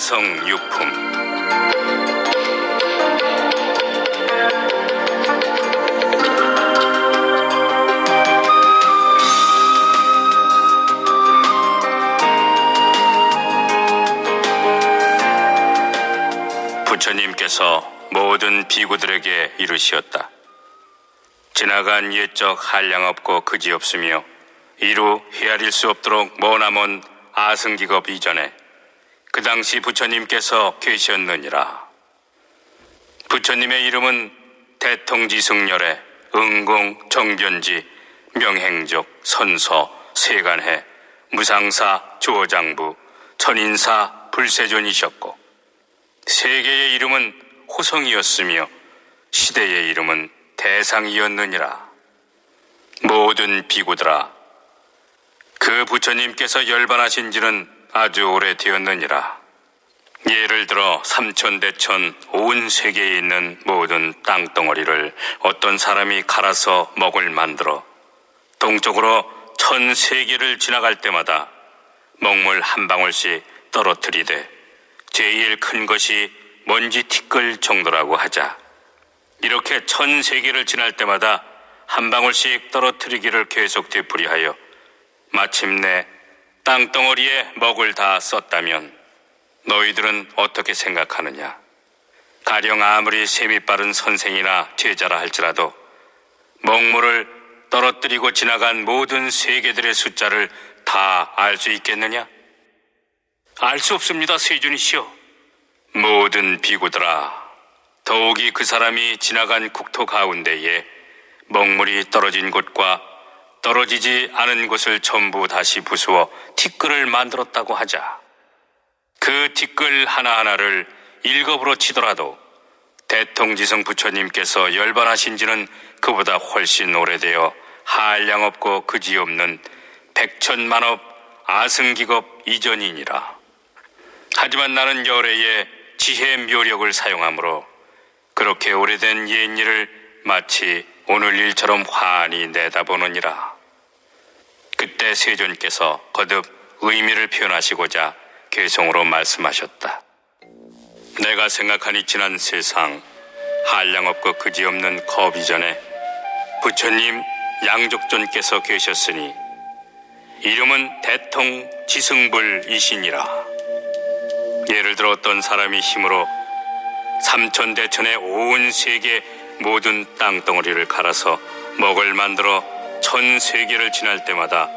화성유품. 부처님께서 모든 비구들에게 이르시었다. 지나간 옛적 한량없고 그지없으며 이루 헤아릴 수 없도록 머나먼 아승기겁 이전에 그 당시 부처님께서 계셨느니라. 부처님의 이름은 대통지승열의 응공, 정견지, 명행적, 선서, 세간해, 무상사, 조장부, 천인사, 불세존이셨고 세계의 이름은 호성이었으며 시대의 이름은 대상이었느니라. 모든 비구들아, 그 부처님께서 열반하신 지는 아주 오래되었느니라. 예를 들어 삼천대천 온 세계에 있는 모든 땅덩어리를 어떤 사람이 갈아서 먹을 만들어 동쪽으로 1000세계를 지나갈 때마다 먹물 한 방울씩 떨어뜨리되 제일 큰 것이 먼지 티끌 정도라고 하자. 이렇게 1000세계를 지날 때마다 한 방울씩 떨어뜨리기를 계속 되풀이하여 마침내 땅덩어리에 먹을 다 썼다면 너희들은 어떻게 생각하느냐? 가령 아무리 셈이 빠른 선생이나 제자라 할지라도 먹물을 떨어뜨리고 지나간 모든 세계들의 숫자를 다 알 수 있겠느냐? 알 수 없습니다, 세존이시여. 모든 비구들아, 더욱이 그 사람이 지나간 국토 가운데에 먹물이 떨어진 곳과 떨어지지 않은 곳을 전부 다시 부수어 티끌을 만들었다고 하자. 그 티끌 하나하나를 일겁으로 치더라도 대통지승 부처님께서 열반하신 지는 그보다 훨씬 오래되어 한량없고 그지없는 백천만업 아승기겁 이전이니라. 하지만 나는 열애의 지혜 묘력을 사용하므로 그렇게 오래된 옛일을 마치 오늘 일처럼 환히 내다보느니라. 그때 세존께서 거듭 의미를 표현하시고자 개성으로 말씀하셨다. 내가 생각하니 지난 세상 한량없고 그지없는 겁 이전에 부처님 양족존께서 계셨으니 이름은 대통지승불이시니라. 예를 들어 어떤 사람이 힘으로 삼천대천의 온 세계 모든 땅덩어리를 갈아서 먹을 만들어 1000세계를 지날 때마다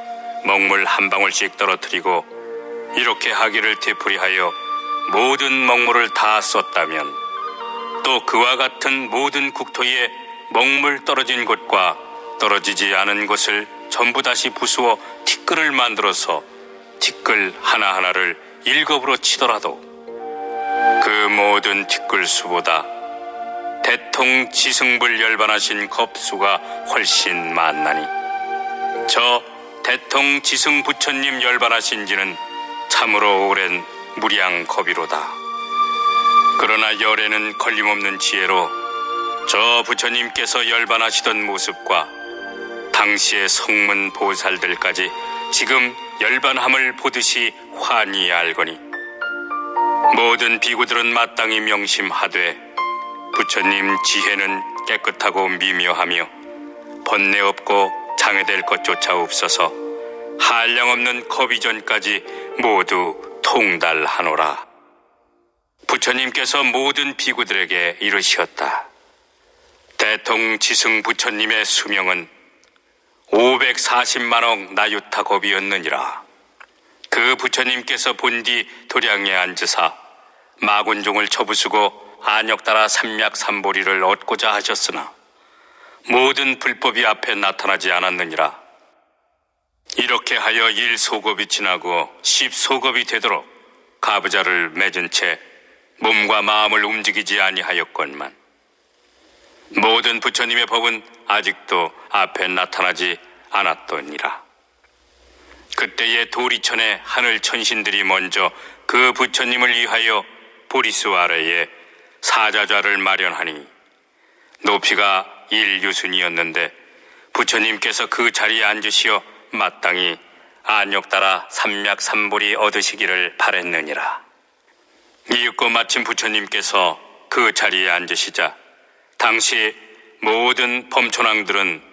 먹물 한 방울씩 떨어뜨리고 이렇게 하기를 되풀이하여 모든 먹물을 다 썼다면 또 그와 같은 모든 국토에 먹물 떨어진 곳과 떨어지지 않은 곳을 전부 다시 부수어 티끌을 만들어서 티끌 하나하나를 일겁으로 치더라도 그 모든 티끌 수보다 대통지승불 열반하신 겁수가 훨씬 많나니 저 대통지승 부처님 열반하신 지는 참으로 오랜 무량겁이로다. 그러나 열애는 걸림없는 지혜로 저 부처님께서 열반하시던 모습과 당시의 성문 보살들까지 지금 열반함을 보듯이 환히 알거니 모든 비구들은 마땅히 명심하되 부처님 지혜는 깨끗하고 미묘하며 번뇌 없고 장애될 것조차 없어서 한량없는 겁이전까지 모두 통달하노라. 부처님께서 모든 비구들에게 이르시었다. 대통지승 부처님의 수명은 540만억 나유타겁이었느니라. 그 부처님께서 본디 도량에 앉으사 마군종을 쳐부수고 안역따라 삼맥삼보리를 얻고자 하셨으나 모든 불법이 앞에 나타나지 않았느니라. 이렇게 하여 1소겁이 지나고 10소겁이 되도록 가부좌를 맺은 채 몸과 마음을 움직이지 아니하였건만 모든 부처님의 법은 아직도 앞에 나타나지 않았더니라. 그때의 도리천의 하늘 천신들이 먼저 그 부처님을 위하여 보리수 아래에 사자좌를 마련하니 높이가 1유순이었는데 부처님께서 그 자리에 앉으시어 마땅히 안역따라 삼맥삼보리 얻으시기를 바랬느니라. 이윽고 마침 부처님께서 그 자리에 앉으시자 당시 모든 범촌왕들은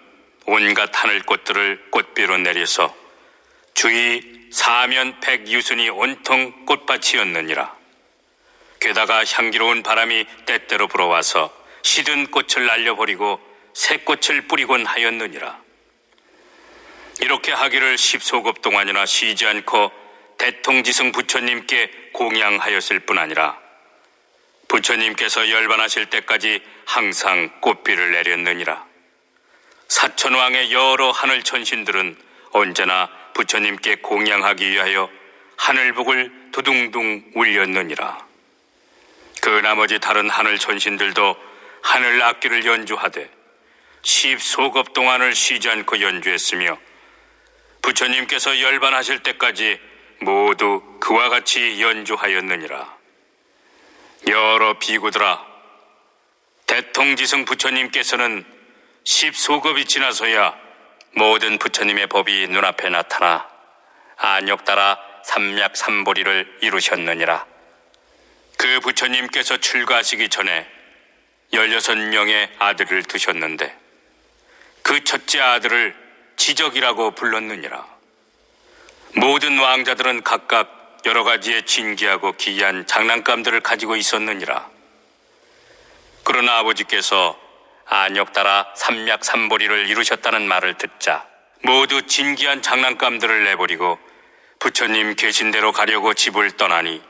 온갖 하늘꽃들을 꽃비로 내려서 주위 사면 백유순이 온통 꽃밭이었느니라. 게다가 향기로운 바람이 때때로 불어와서 시든 꽃을 날려버리고 새 꽃을 뿌리곤 하였느니라. 이렇게 하기를 10소급 동안이나 쉬지 않고 대통지승 부처님께 공양하였을 뿐 아니라 부처님께서 열반하실 때까지 항상 꽃비를 내렸느니라. 사천왕의 여러 하늘 천신들은 언제나 부처님께 공양하기 위하여 하늘복을 두둥둥 울렸느니라. 그 나머지 다른 하늘 천신들도 하늘 악기를 연주하되 10소급 동안을 쉬지 않고 연주했으며 부처님께서 열반하실 때까지 모두 그와 같이 연주하였느니라. 여러 비구들아, 대통지승 부처님께서는 10소급이 지나서야 모든 부처님의 법이 눈앞에 나타나 안욕따라 삼략삼보리를 이루셨느니라. 그 부처님께서 출가하시기 전에 16명의 아들을 두셨는데 그 첫째 아들을 지적이라고 불렀느니라. 모든 왕자들은 각각 여러 가지의 진귀하고 기이한 장난감들을 가지고 있었느니라. 그러나 아버지께서 안욕따라 삼략삼보리를 이루셨다는 말을 듣자 모두 진귀한 장난감들을 내버리고 부처님 계신 대로 가려고 집을 떠나니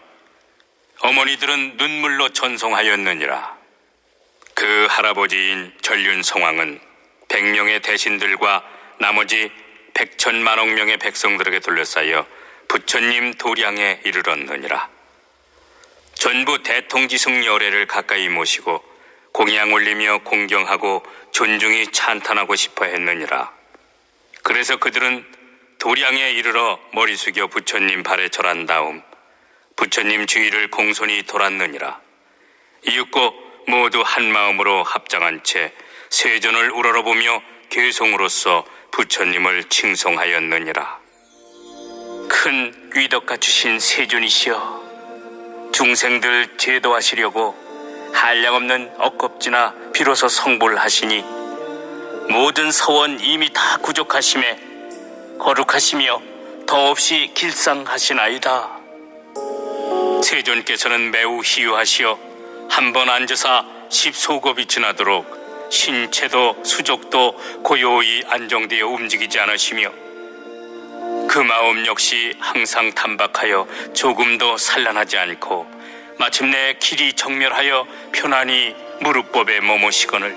어머니들은 눈물로 전송하였느니라. 그 할아버지인 전륜성왕은 100명의 대신들과 나머지 100천만억 명의 백성들에게 둘러싸여 부처님 도량에 이르렀느니라. 전부 대통지승 열애를 가까이 모시고 공양 올리며 공경하고 존중히 찬탄하고 싶어 했느니라. 그래서 그들은 도량에 이르러 머리 숙여 부처님 발에 절한 다음 부처님 주위를 공손히 돌았느니라. 이윽고 모두 한마음으로 합장한 채 세존을 우러러보며 괴송으로써 부처님을 칭송하였느니라. 큰 위덕가 주신 세존이시여, 중생들 제도하시려고 한량없는 억겁지나 비로소 성불 하시니 모든 서원 이미 다 구족하심에 거룩하시며 더없이 길상하시나이다. 세존께서는 매우 희유하시어 한 번 앉으사 10소급이 지나도록 신체도 수족도 고요히 안정되어 움직이지 않으시며 그 마음 역시 항상 단박하여 조금도 산란하지 않고 마침내 길이 정멸하여 편안히 무릎법에 머무시거늘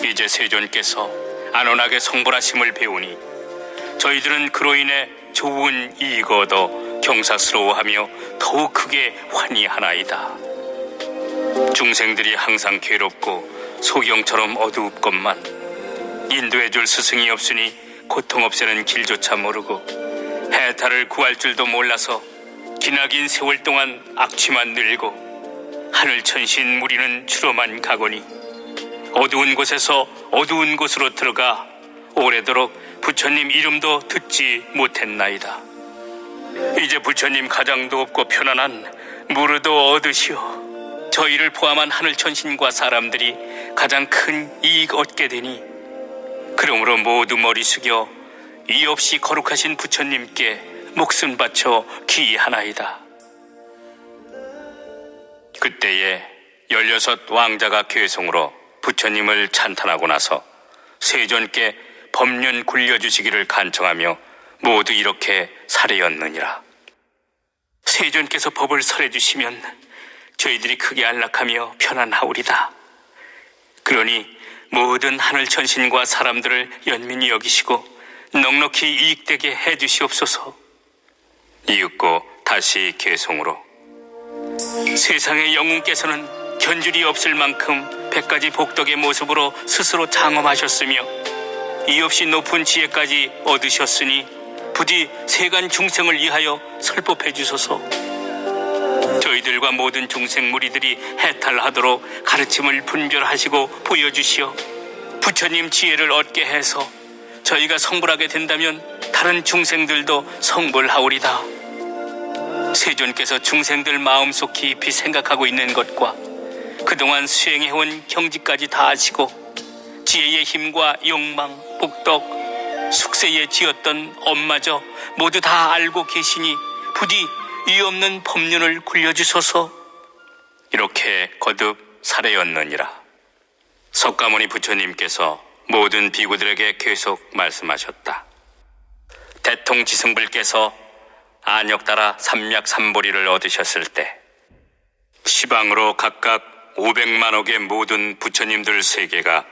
이제 세존께서 안온하게 성불하심을 배우니 저희들은 그로 인해 좋은 이익 얻어 경사스러워하며 더욱 크게 환희하나이다. 중생들이 항상 괴롭고 소경처럼 어두웁건만 인도해줄 스승이 없으니 고통 없애는 길조차 모르고 해탈을 구할 줄도 몰라서 기나긴 세월 동안 악취만 늘고 하늘천신 무리는 주로만 가거니 어두운 곳에서 어두운 곳으로 들어가 오래도록 부처님 이름도 듣지 못했나이다. 이제 부처님 가장도 없고 편안한 무르도 얻으시오. 저희를 포함한 하늘천신과 사람들이 가장 큰 이익 얻게 되니 그러므로 모두 머리 숙여 이 없이 거룩하신 부처님께 목숨 바쳐 기이하나이다. 그때에 16 왕자가 괴송으로 부처님을 찬탄하고 나서 세존께 법륜 굴려주시기를 간청하며 모두 이렇게 살해였느니라. 세존께서 법을 설해주시면 저희들이 크게 안락하며 편안하오리다. 그러니 모든 하늘천신과 사람들을 연민히 여기시고 넉넉히 이익되게 해주시옵소서. 이윽고 다시 괴송으로 세상의 영웅께서는 견줄이 없을 만큼 100가지 복덕의 모습으로 스스로 장엄하셨으며 이 없이 높은 지혜까지 얻으셨으니 부디 세간 중생을 위하여 설법해 주소서. 저희들과 모든 중생 무리들이 해탈하도록 가르침을 분별하시고 보여주시어 부처님 지혜를 얻게 해서 저희가 성불하게 된다면 다른 중생들도 성불하오리다. 세존께서 중생들 마음속 깊이 생각하고 있는 것과 그동안 수행해온 경지까지 다 아시고 지혜의 힘과 욕망, 복덕, 숙세에 지었던 엄마저 모두 다 알고 계시니 부디 이 없는 법륜을 굴려주소서. 이렇게 거듭 사례였느니라. 석가모니 부처님께서 모든 비구들에게 계속 말씀하셨다. 대통지승불께서 안역 따라 삼략삼보리를 얻으셨을 때 시방으로 각각 500만억의 모든 부처님들 세계가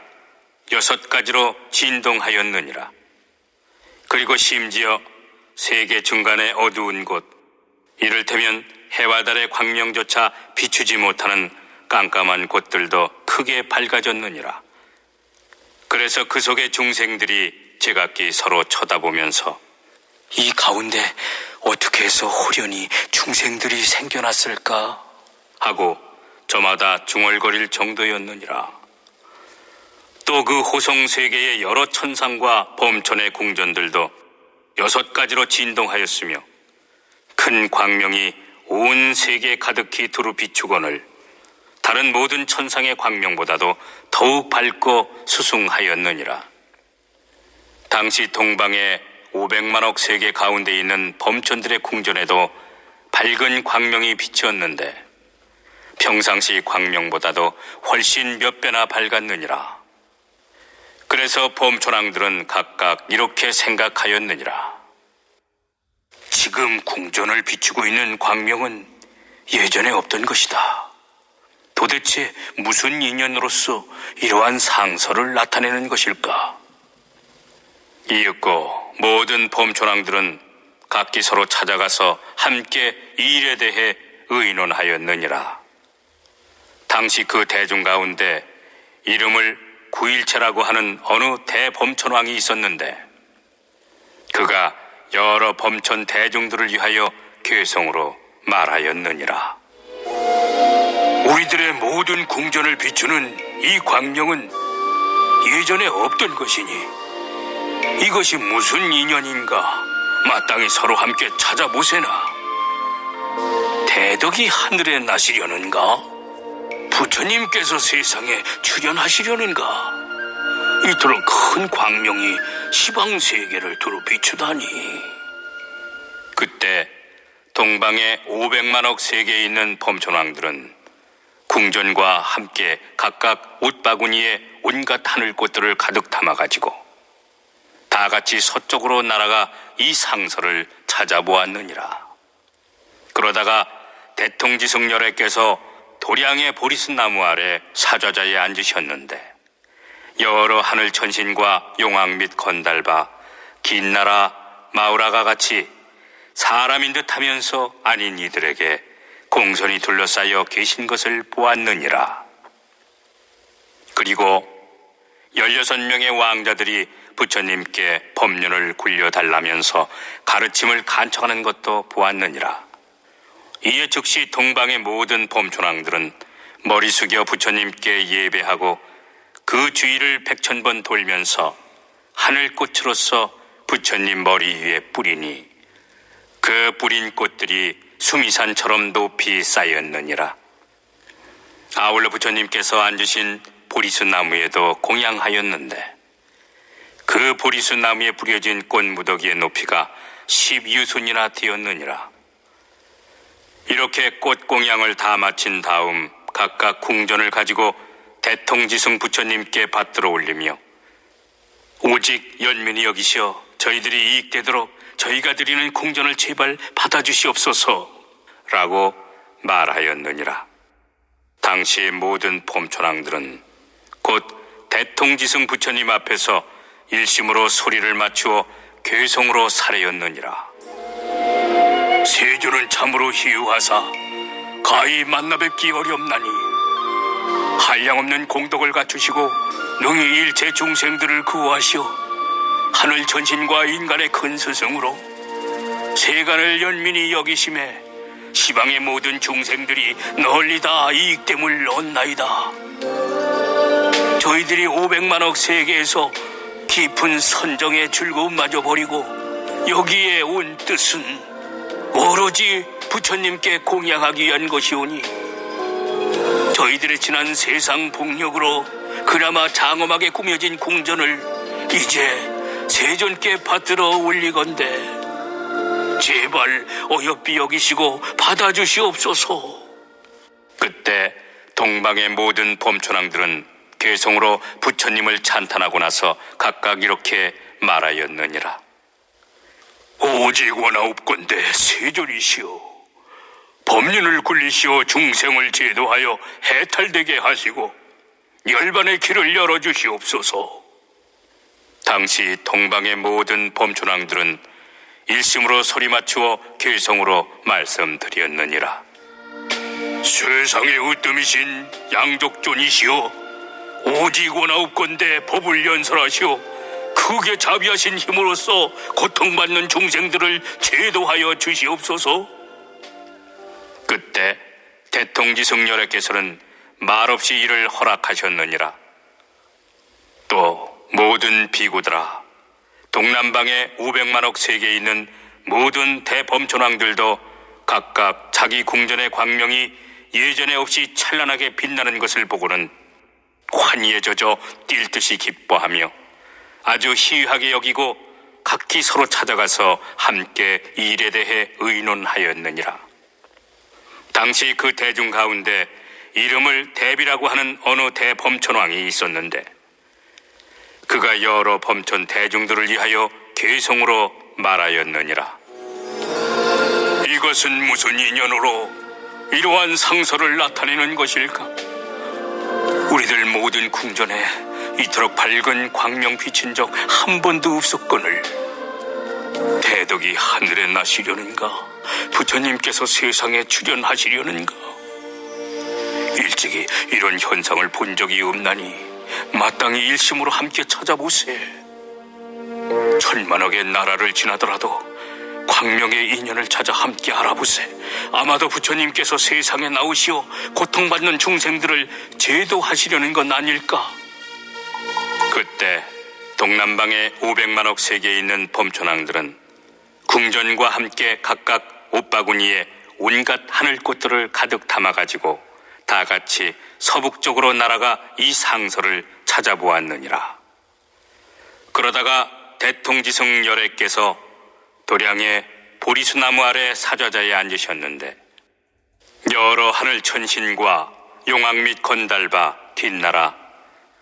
6가지로 진동하였느니라. 그리고 심지어 세계 중간의 어두운 곳, 이를테면 해와 달의 광명조차 비추지 못하는 깜깜한 곳들도 크게 밝아졌느니라. 그래서 그 속의 중생들이 제각기 서로 쳐다보면서 이 가운데 어떻게 해서 호련히 중생들이 생겨났을까 하고 저마다 중얼거릴 정도였느니라. 또 그 호성세계의 여러 천상과 범천의 궁전들도 6가지로 진동하였으며 큰 광명이 온 세계 가득히 두루 비추거늘 다른 모든 천상의 광명보다도 더욱 밝고 수숭하였느니라. 당시 동방의 500만억 세계 가운데 있는 범천들의 궁전에도 밝은 광명이 비치었는데 평상시 광명보다도 훨씬 몇 배나 밝았느니라. 그래서 범천왕들은 각각 이렇게 생각하였느니라. 지금 궁전을 비추고 있는 광명은 예전에 없던 것이다. 도대체 무슨 인연으로서 이러한 상서를 나타내는 것일까? 이윽고 모든 범천왕들은 각기 서로 찾아가서 함께 이 일에 대해 의논하였느니라. 당시 그 대중 가운데 이름을 구일체라고 하는 어느 대범천왕이 있었는데 그가 여러 범천 대중들을 위하여 괴성으로 말하였느니라. 우리들의 모든 궁전을 비추는 이 광명은 예전에 없던 것이니 이것이 무슨 인연인가 마땅히 서로 함께 찾아보세나. 대덕이 하늘에 나시려는가? 부처님께서 세상에 출현하시려는가? 이토록 큰 광명이 시방세계를 두루 비추다니. 그때 동방의 500만억 세계에 있는 범천왕들은 궁전과 함께 각각 옷바구니에 온갖 하늘꽃들을 가득 담아가지고 다 같이 서쪽으로 날아가 이 상서를 찾아보았느니라. 그러다가 대통지승열애께서 도량의 보리스 나무 아래 사좌자에 앉으셨는데 여러 하늘 천신과 용왕 및 건달바 긴나라 마우라가 같이 사람인 듯 하면서 아닌 이들에게 공손히 둘러싸여 계신 것을 보았느니라. 그리고 16명의 왕자들이 부처님께 법륜을 굴려달라면서 가르침을 간청하는 것도 보았느니라. 이에 즉시 동방의 모든 범천왕들은 머리 숙여 부처님께 예배하고 그 주위를 100,000번 돌면서 하늘꽃으로서 부처님 머리 위에 뿌리니 그 뿌린 꽃들이 수미산처럼 높이 쌓였느니라. 아울러 부처님께서 앉으신 보리수 나무에도 공양하였는데 그 보리수 나무에 뿌려진 꽃무더기의 높이가 10유순이나 되었느니라. 이렇게 꽃공양을 다 마친 다음 각각 궁전을 가지고 대통지승 부처님께 받들어 올리며 오직 연민이 여기시어 저희들이 이익되도록 저희가 드리는 궁전을 제발 받아주시옵소서 라고 말하였느니라. 당시 모든 범천왕들은 곧 대통지승 부처님 앞에서 일심으로 소리를 맞추어 괴성으로 사례였느니라. 세존은 참으로 희유하사 가히 만나뵙기 어렵나니 한량없는 공덕을 갖추시고 능히 일체 중생들을 구하시어 하늘 천신과 인간의 큰 스승으로 세간을 연민히 여기심에 시방의 모든 중생들이 널리 다 이익됨을 얻나이다. 저희들이 500만억 세계에서 깊은 선정의 즐거움마저 버리고 여기에 온 뜻은 오로지 부처님께 공양하기 위한 것이오니 저희들의 지난 세상 복력으로 그나마 장엄하게 꾸며진 궁전을 이제 세존께 받들어 올리건대 제발 어여삐 여기시고 받아주시옵소서. 그때 동방의 모든 범촌왕들은 괴성으로 부처님을 찬탄하고 나서 각각 이렇게 말하였느니라. 오직 원하옵건대 세존이시오. 법륜을 굴리시어 중생을 제도하여 해탈되게 하시고 열반의 길을 열어주시옵소서. 당시 동방의 모든 범촌왕들은 일심으로 소리 맞추어 괴성으로 말씀드렸느니라. 세상의 으뜸이신 양족존이시오. 오직 원하옵건대 법을 연설하시오. 크게 자비하신 힘으로써 고통받는 중생들을 제도하여 주시옵소서. 그때 대통지승열애께서는 말없이 이를 허락하셨느니라. 또 모든 비구들아, 동남방에 500만억 세계에 있는 모든 대범촌왕들도 각각 자기 궁전의 광명이 예전에 없이 찬란하게 빛나는 것을 보고는 환희에 젖어 뛸 듯이 기뻐하며 아주 희귀하게 여기고 각기 서로 찾아가서 함께 이 일에 대해 의논하였느니라. 당시 그 대중 가운데 이름을 대비라고 하는 어느 대범촌왕이 있었는데 그가 여러 범촌 대중들을 위하여 괴성으로 말하였느니라. 이것은 무슨 인연으로 이러한 상서를 나타내는 것일까? 우리들 모든 궁전에 이토록 밝은 광명 비친 적 한 번도 없었거늘 대덕이 하늘에 나시려는가? 부처님께서 세상에 출현하시려는가? 일찍이 이런 현상을 본 적이 없나니 마땅히 일심으로 함께 찾아보세. 천만억의 나라를 지나더라도 광명의 인연을 찾아 함께 알아보세. 아마도 부처님께서 세상에 나오시어 고통받는 중생들을 제도하시려는 건 아닐까? 그때 동남방의 500만억 세계에 있는 범촌왕들은 궁전과 함께 각각 옷바구니에 온갖 하늘꽃들을 가득 담아가지고 다 같이 서북쪽으로 날아가 이 상서를 찾아보았느니라. 그러다가 대통지승 열애께서 도량의 보리수나무 아래 사좌자에 앉으셨는데 여러 하늘 천신과 용왕 및 건달바, 뒷나라,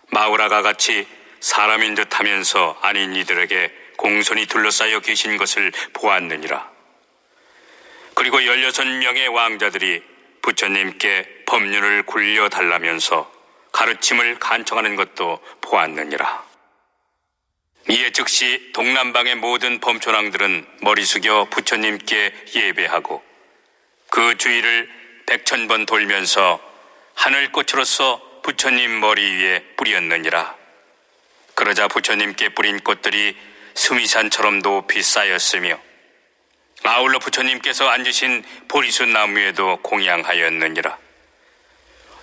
마우라가 같이 사람인 듯 하면서 아닌 이들에게 공손히 둘러싸여 계신 것을 보았느니라. 그리고 16명의 왕자들이 부처님께 법륜을 굴려달라면서 가르침을 간청하는 것도 보았느니라. 이에 즉시 동남방의 모든 범촌왕들은 머리 숙여 부처님께 예배하고 그 주위를 100,000번 돌면서 하늘꽃으로서 부처님 머리 위에 뿌렸느니라. 그러자 부처님께 뿌린 꽃들이 수미산처럼 높이 쌓였으며 아울러 부처님께서 앉으신 보리수 나무에도 공양하였느니라.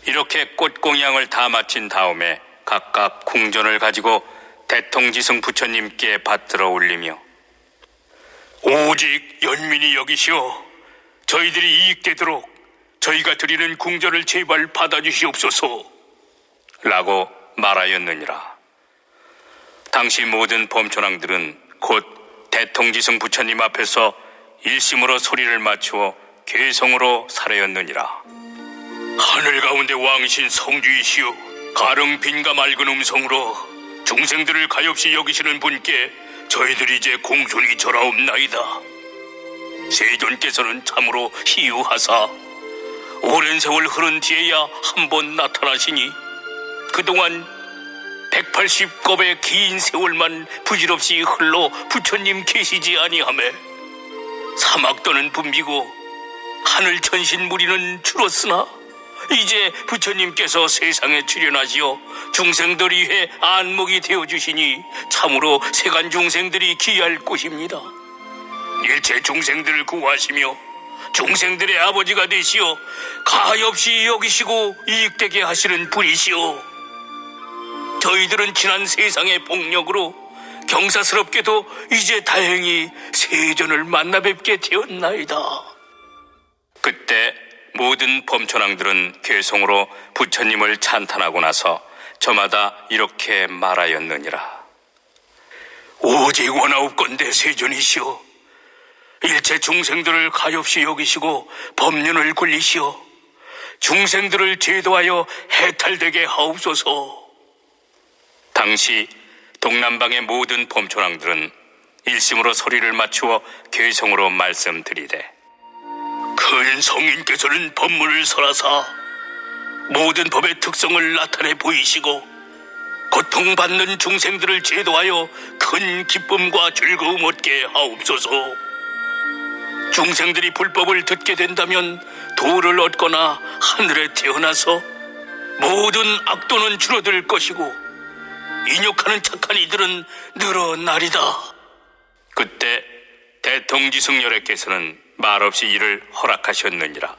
이렇게 꽃공양을 다 마친 다음에 각각 궁전을 가지고 대통지승 부처님께 받들어 올리며 오직 연민이 여기시오. 저희들이 이익되도록 저희가 드리는 궁전을 제발 받아주시옵소서 라고 말하였느니라. 당시 모든 범촌왕들은 곧 대통지승 부처님 앞에서 일심으로 소리를 맞추어 괴성으로 사례였느니라. 하늘 가운데 왕이신 성주이시오. 가령 빈과 맑은 음성으로 중생들을 가엾이 여기시는 분께 저희들이 이제 공손히 절하옵나이다. 세존께서는 참으로 희유하사 오랜 세월 흐른 뒤에야 한 번 나타나시니 그동안 180겁의 긴 세월만 부질없이 흘러 부처님 계시지 아니하매 사막도는 붐비고 하늘 천신 무리는 줄었으나 이제 부처님께서 세상에 출현하시어 중생들 위해 안목이 되어주시니 참으로 세간 중생들이 귀할 곳입니다. 일체 중생들을 구하시며 중생들의 아버지가 되시어 가엾이 여기시고 이익되게 하시는 분이시오. 저희들은 지난 세상의 복력으로 경사스럽게도 이제 다행히 세존을 만나 뵙게 되었나이다. 그때 모든 범천왕들은 괴송으로 부처님을 찬탄하고 나서 저마다 이렇게 말하였느니라. 오직 원하옵건대 세존이시여, 일체 중생들을 가엾이 여기시고 법륜을 굴리시어 중생들을 제도하여 해탈되게 하옵소서. 당시 동남방의 모든 범천왕들은 일심으로 소리를 맞추어 괴성으로 말씀드리되, 큰 성인께서는 법문을 설하사 모든 법의 특성을 나타내 보이시고 고통받는 중생들을 제도하여 큰 기쁨과 즐거움 얻게 하옵소서. 중생들이 불법을 듣게 된다면 도를 얻거나 하늘에 태어나서 모든 악도는 줄어들 것이고 인욕하는 착한 이들은 늘어나리다. 그때 대통지승열애께서는 말없이 이를 허락하셨느니라.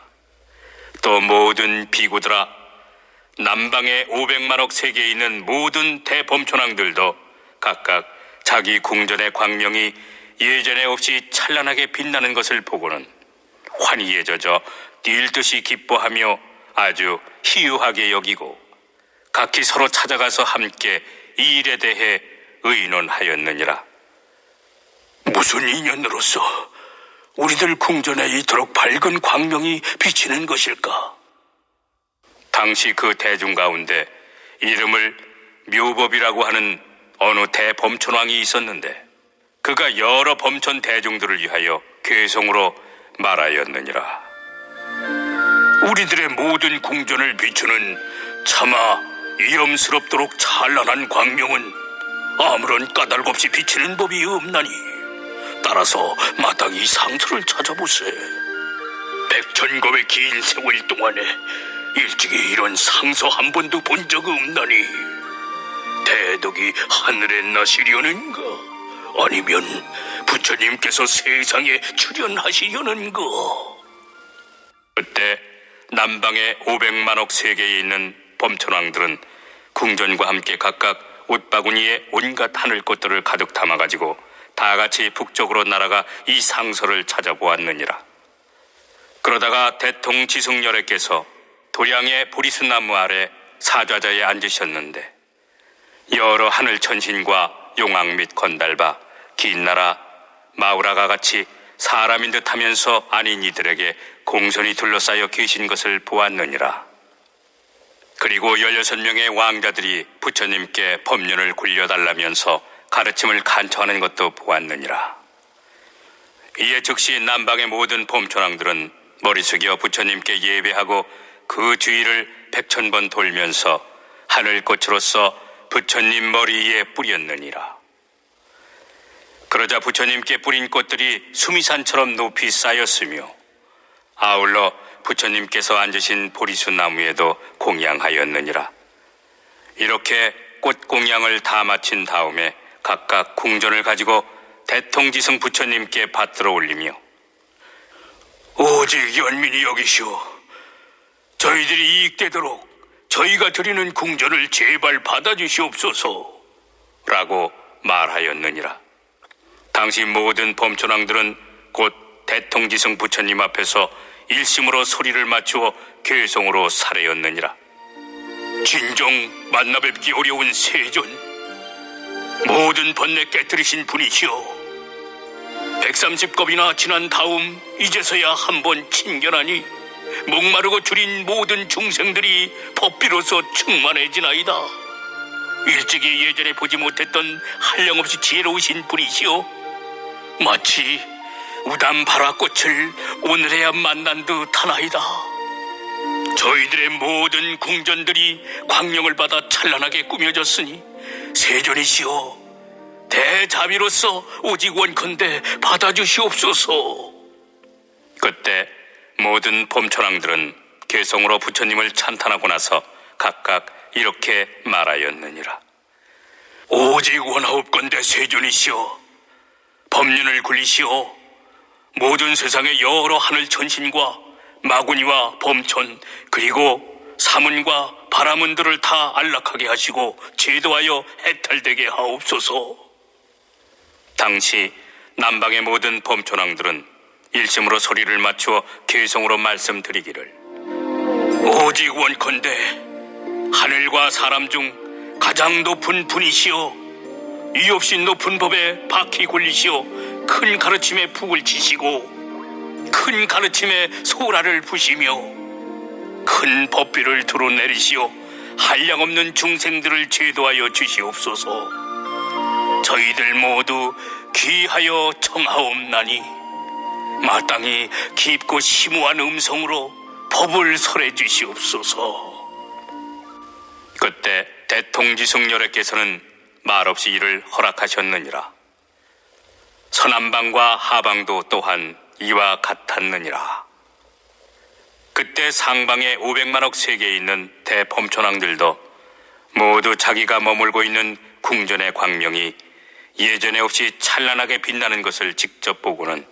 또 모든 비구들아, 남방의 500만억 세계에 있는 모든 대범천왕들도 각각 자기 궁전의 광명이 예전에 없이 찬란하게 빛나는 것을 보고는 환희에 젖어 뛸 듯이 기뻐하며 아주 희유하게 여기고 각기 서로 찾아가서 함께 이 일에 대해 의논하였느니라. 무슨 인연으로서 우리들 궁전에 이토록 밝은 광명이 비치는 것일까? 당시 그 대중 가운데 이름을 묘법이라고 하는 어느 대범천왕이 있었는데 그가 여러 범천 대중들을 위하여 괴성으로 말하였느니라. 우리들의 모든 궁전을 비추는 차마 위험스럽도록 찬란한 광명은 아무런 까닭 없이 비치는 법이 없나니 따라서 마땅히 상처를 찾아보세. 백천겁의 긴 세월 동안에 일찍이 이런 상서 한 번도 본 적 없나니 대덕이 하늘에 나시려는가? 아니면 부처님께서 세상에 출현하시려는가? 그때 남방의 500만억 세계에 있는 범천왕들은 궁전과 함께 각각 옷바구니에 온갖 하늘꽃들을 가득 담아가지고 다 같이 북쪽으로 날아가 이 상서를 찾아보았느니라. 그러다가 대통지승열애께서 도량의 보리수나무 아래 사좌자에 앉으셨는데 여러 하늘 천신과 용왕 및 건달바 긴 나라 마우라가 같이 사람인 듯 하면서 아닌 이들에게 공손히 둘러싸여 계신 것을 보았느니라. 그리고 16명의 왕자들이 부처님께 법륜을 굴려달라면서 가르침을 간청하는 것도 보았느니라. 이에 즉시 남방의 모든 범천왕들은 머리 숙여 부처님께 예배하고 그 주위를 100,000번 돌면서 하늘꽃으로서 부처님 머리 위에 뿌렸느니라. 그러자 부처님께 뿌린 꽃들이 수미산처럼 높이 쌓였으며 아울러 부처님께서 앉으신 보리수 나무에도 공양하였느니라. 이렇게 꽃 공양을 다 마친 다음에 각각 궁전을 가지고 대통지승 부처님께 받들어 올리며 오직 연민이 여기시오. 저희들이 이익되도록 저희가 드리는 궁전을 제발 받아주시옵소서 라고 말하였느니라. 당시 모든 범천왕들은 곧 대통지승 부처님 앞에서 일심으로 소리를 맞추어 괴성으로 살해였느니라. 진정 만나뵙기 어려운 세존, 모든 번뇌 깨뜨리신 분이시오. 130겁이나 지난 다음 이제서야 한번 친견하니 목마르고 줄인 모든 중생들이 법비로서 충만해지나이다. 일찍이 예전에 보지 못했던 한량없이 지혜로우신 분이시오. 마치 우담 바라꽃을 오늘에야 만난 듯 하나이다. 저희들의 모든 궁전들이 광명을 받아 찬란하게 꾸며졌으니 세존이시오, 대자비로서 오직 원컨대 받아주시옵소서. 그때 모든 범천왕들은 괴성으로 부처님을 찬탄하고 나서 각각 이렇게 말하였느니라. 오직 원하옵건대 세존이시오, 법륜을 굴리시오. 모든 세상의 여러 하늘 천신과 마구니와 범천 그리고 사문과 바라문들을 다 안락하게 하시고 제도하여 해탈되게 하옵소서. 당시 남방의 모든 범천왕들은 일심으로 소리를 맞추어 괴성으로 말씀드리기를 오직 원컨대 하늘과 사람 중 가장 높은 분이시오, 이 없이 높은 법에 바퀴 굴리시오, 큰 가르침에 푹을 치시고 큰 가르침에 소라를 부시며 큰 법비를 두루 내리시오, 한량없는 중생들을 제도하여 주시옵소서. 저희들 모두 귀하여 청하옵나니 마땅히 깊고 심오한 음성으로 법을 설해 주시옵소서. 그때 대통지승열애께서는 말없이 이를 허락하셨느니라. 서남방과 하방도 또한 이와 같았느니라. 그때 상방에 500만억 세계에 있는 대범천왕들도 모두 자기가 머물고 있는 궁전의 광명이 예전에 없이 찬란하게 빛나는 것을 직접 보고는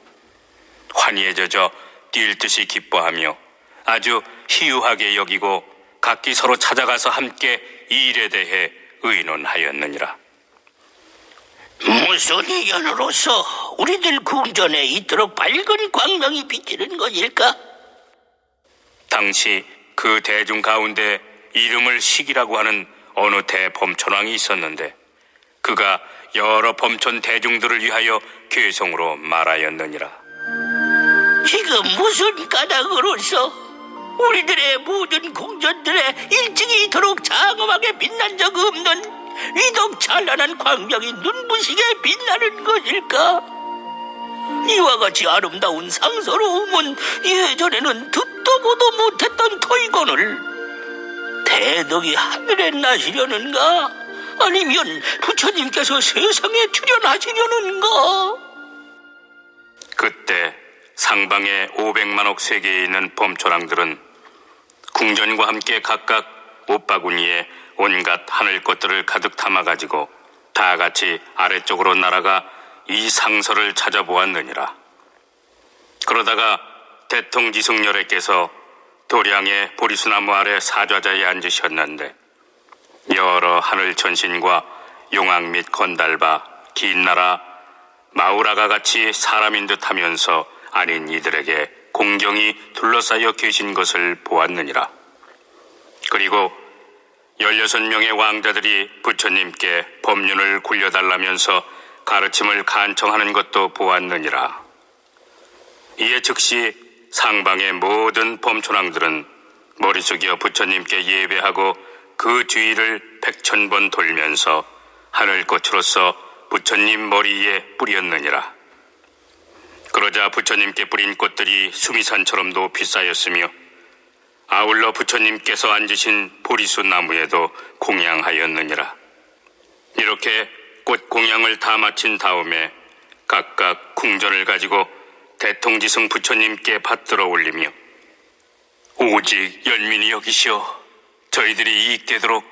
환희에 젖어 뛸 듯이 기뻐하며 아주 희유하게 여기고 각기 서로 찾아가서 함께 이 일에 대해 의논하였느니라. 무슨 인연으로서 우리들 궁전에 이토록 밝은 광명이 비치는 것일까? 당시 그 대중 가운데 이름을 시기라고 하는 어느 대범천왕이 있었는데 그가 여러 범천 대중들을 위하여 괴성으로 말하였느니라. 지금 무슨 까닭으로서 우리들의 모든 궁전들에 일찍이 이토록 장엄하게 빛난 적 없는 위독 찬란한 광명이 눈부시게 빛나는 것일까? 이와 같이 아름다운 상서로움은 예전에는 듣도 보도 못했던 토이건을 대덕이 하늘에 나시려는가? 아니면 부처님께서 세상에 출현하시려는가? 그때 상방에 500만억 세계에 있는 범초랑들은 궁전과 함께 각각 옷바구니에 온갖 하늘 것들을 가득 담아가지고 다 같이 아래쪽으로 날아가 이 상서를 찾아보았느니라. 그러다가 대통지승열애께서 도량의 보리수나무 아래 사좌자에 앉으셨는데 여러 하늘 천신과 용왕 및 건달바, 긴나라, 마우라가 같이 사람인 듯 하면서 아닌 이들에게 공경이 둘러싸여 계신 것을 보았느니라. 그리고 16명의 왕자들이 부처님께 법륜을 굴려달라면서 가르침을 간청하는 것도 보았느니라. 이에 즉시 상방의 모든 범촌왕들은 머리 숙여 부처님께 예배하고 그 주위를 100,000번 돌면서 하늘꽃으로서 부처님 머리에 뿌렸느니라. 그러자 부처님께 뿌린 꽃들이 수미산처럼 높이 쌓였으며 아울러 부처님께서 앉으신 보리수 나무에도 공양하였느니라. 이렇게 꽃 공양을 다 마친 다음에 각각 궁전을 가지고 대통지승 부처님께 받들어 올리며 오직 연민이 여기시오, 저희들이 이익 되도록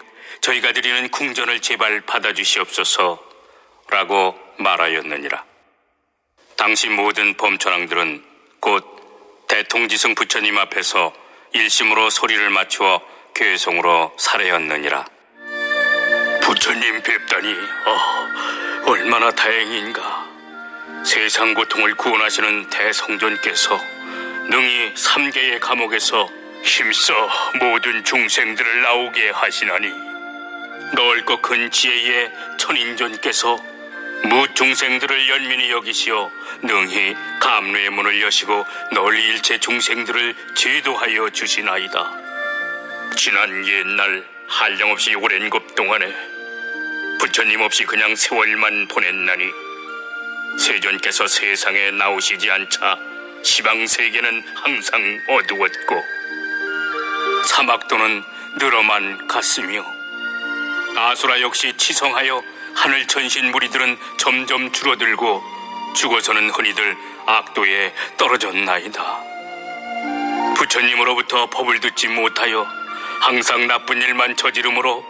저희가 드리는 궁전을 제발 받아주시옵소서 라고 말하였느니라. 당시 모든 범천왕들은 곧 대통지승 부처님 앞에서 일심으로 소리를 맞추어 괴성으로 살해였느니라. 부처님 뵙다니 얼마나 다행인가. 세상 고통을 구원하시는 대성존께서 능히 3계의 감옥에서 힘써 모든 중생들을 나오게 하시나니 넓고 큰 지혜의 천인존께서 무중생들을 연민히 여기시어 능히 감루의 문을 여시고 널리 일체 중생들을 제도하여 주시나이다. 지난 옛날 한량없이 오랜 급 동안에 부처님 없이 그냥 세월만 보냈나니 세존께서 세상에 나오시지 않자 시방세계는 항상 어두웠고 사막도는 늘어만 갔으며 아수라 역시 치성하여 하늘천신 무리들은 점점 줄어들고 죽어서는 흔히들 악도에 떨어졌나이다. 부처님으로부터 법을 듣지 못하여 항상 나쁜 일만 저지르므로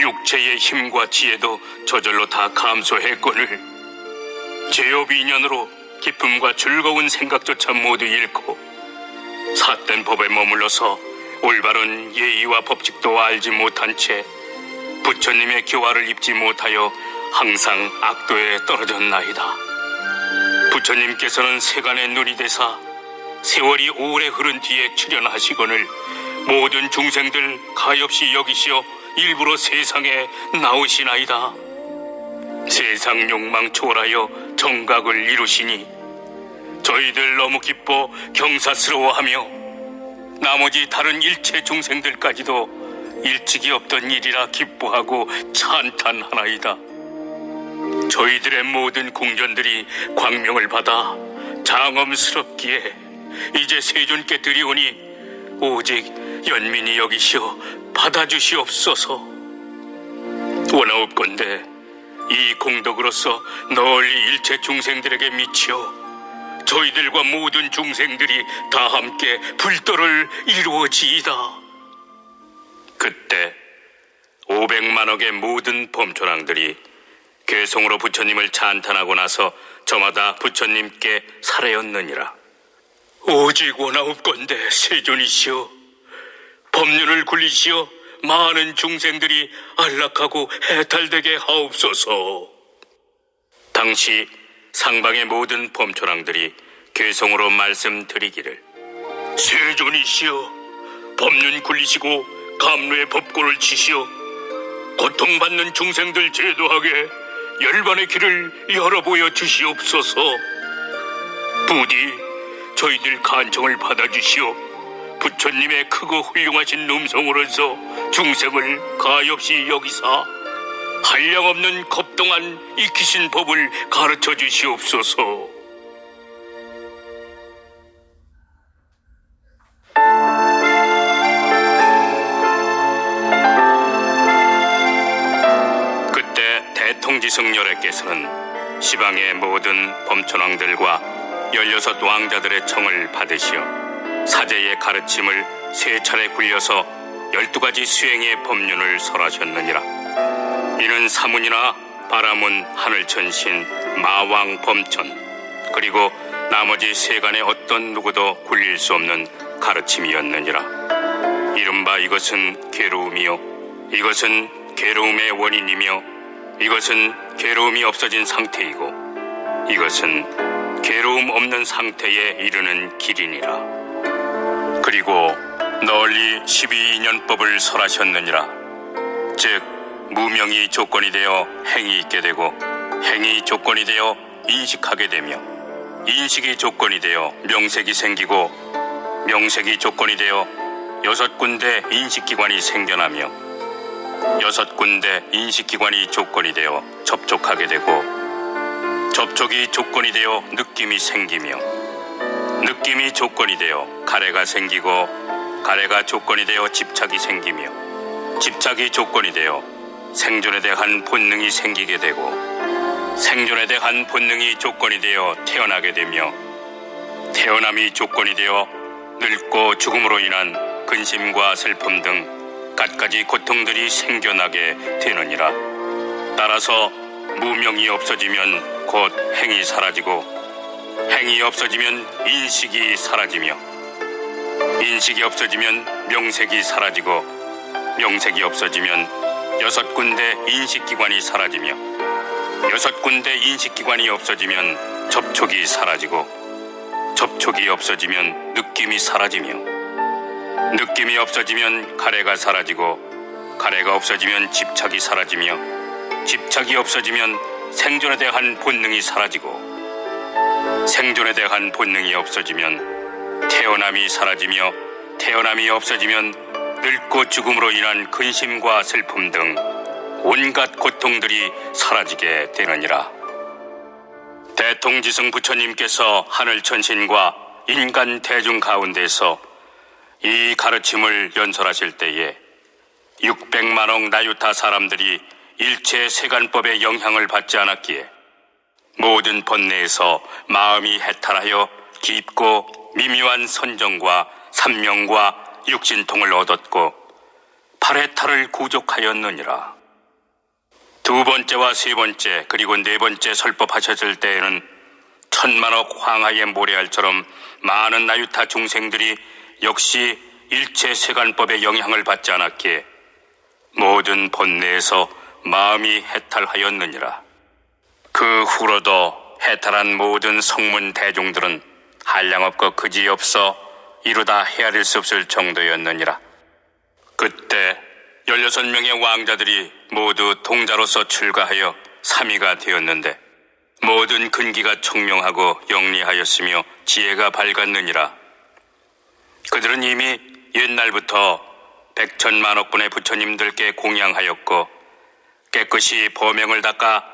육체의 힘과 지혜도 저절로 다 감소했거늘 죄업 인연으로 기쁨과 즐거운 생각조차 모두 잃고 삿된 법에 머물러서 올바른 예의와 법칙도 알지 못한 채 부처님의 교화를 입지 못하여 항상 악도에 떨어졌나이다. 부처님께서는 세간의 눈이 되사 세월이 오래 흐른 뒤에 출현하시거늘 모든 중생들 가엾이 여기시어 일부러 세상에 나오시나이다. 세상 욕망 초월하여 정각을 이루시니 저희들 너무 기뻐 경사스러워하며 나머지 다른 일체 중생들까지도 일찍이 없던 일이라 기뻐하고 찬탄하나이다. 저희들의 모든 궁전들이 광명을 받아 장엄스럽기에 이제 세존께 드리오니 오직 연민이 여기시어 받아주시옵소서. 원하옵건대 이 공덕으로서 널리 일체 중생들에게 미치어 저희들과 모든 중생들이 다 함께 불도를 이루어지이다. 그때 500만억의 모든 범초랑들이 괴송으로 부처님을 찬탄하고 나서 저마다 부처님께 살해였느니라. 오직 원하옵건대 세존이시여 법륜을 굴리시어 많은 중생들이 안락하고 해탈되게 하옵소서. 당시 상방의 모든 범초랑들이 괴송으로 말씀드리기를 세존이시여 법륜 굴리시고 감루의 법고를 치시어 고통받는 중생들 제도하게 열반의 길을 열어보여 주시옵소서. 부디 저희들 간청을 받아주시어 부처님의 크고 훌륭하신 음성으로서 중생을 가엾이 여기사 한량없는 겁동안 익히신 법을 가르쳐 주시옵소서. 그때 대통지승열애께서는 시방의 모든 범천왕들과 16왕자들의 청을 받으시어 사제의 가르침을 3차례 굴려서 12가지 수행의 법륜을 설하셨느니라. 이는 사문이나 바라문, 하늘천신, 마왕, 범천 그리고 나머지 세간의 어떤 누구도 굴릴 수 없는 가르침이었느니라. 이른바 이것은 괴로움이요 이것은 괴로움의 원인이며 이것은 괴로움이 없어진 상태이고 이것은 괴로움 없는 상태에 이르는 길이니라. 그리고 널리 12인연법을 설하셨느니라. 즉 무명이 조건이 되어 행이 있게 되고 행이 조건이 되어 인식하게 되며 인식이 조건이 되어 명색이 생기고 명색이 조건이 되어 6군데 인식기관이 생겨나며 6군데 인식기관이 조건이 되어 접촉하게 되고 접촉이 조건이 되어 느낌이 생기며 느낌이 조건이 되어 가래가 생기고 가래가 조건이 되어 집착이 생기며 집착이 조건이 되어 생존에 대한 본능이 생기게 되고 생존에 대한 본능이 조건이 되어 태어나게 되며 태어남이 조건이 되어 늙고 죽음으로 인한 근심과 슬픔 등 갖가지 고통들이 생겨나게 되느니라. 따라서 무명이 없어지면 곧 행이 사라지고 행이 없어지면 인식이 사라지며 인식이 없어지면 명색이 사라지고 명색이 없어지면 6군데 인식기관이 사라지며 6군데 인식기관이 없어지면 접촉이 사라지고 접촉이 없어지면 느낌이 사라지며 느낌이 없어지면 가래가 사라지고 가래가 없어지면 집착이 사라지며 집착이 없어지면 생존에 대한 본능이 사라지고 생존에 대한 본능이 없어지면 태어남이 사라지며 태어남이 없어지면 늙고 죽음으로 인한 근심과 슬픔 등 온갖 고통들이 사라지게 되느니라. 대통지승 부처님께서 하늘천신과 인간 대중 가운데서 이 가르침을 연설하실 때에 600만억 나유타 사람들이 일체 세간법의 영향을 받지 않았기에 모든 번뇌에서 마음이 해탈하여 깊고 미묘한 선정과 삼명과 육신통을 얻었고 8해탈을 구족하였느니라. 2번째와 3번째 그리고 4번째 설법하셨을 때에는 천만억 황하의 모래알처럼 많은 나유타 중생들이 역시 일체 세간법의 영향을 받지 않았기에 모든 번뇌에서 마음이 해탈하였느니라. 그 후로도 해탈한 모든 성문 대중들은 한량없고 그지없어 이루다 헤아릴 수 없을 정도였느니라. 그때 16명의 왕자들이 모두 동자로서 출가하여 3위가 되었는데 모든 근기가 청명하고 영리하였으며 지혜가 밝았느니라. 그들은 이미 옛날부터 백천만억분의 부처님들께 공양하였고 깨끗이 범행을 닦아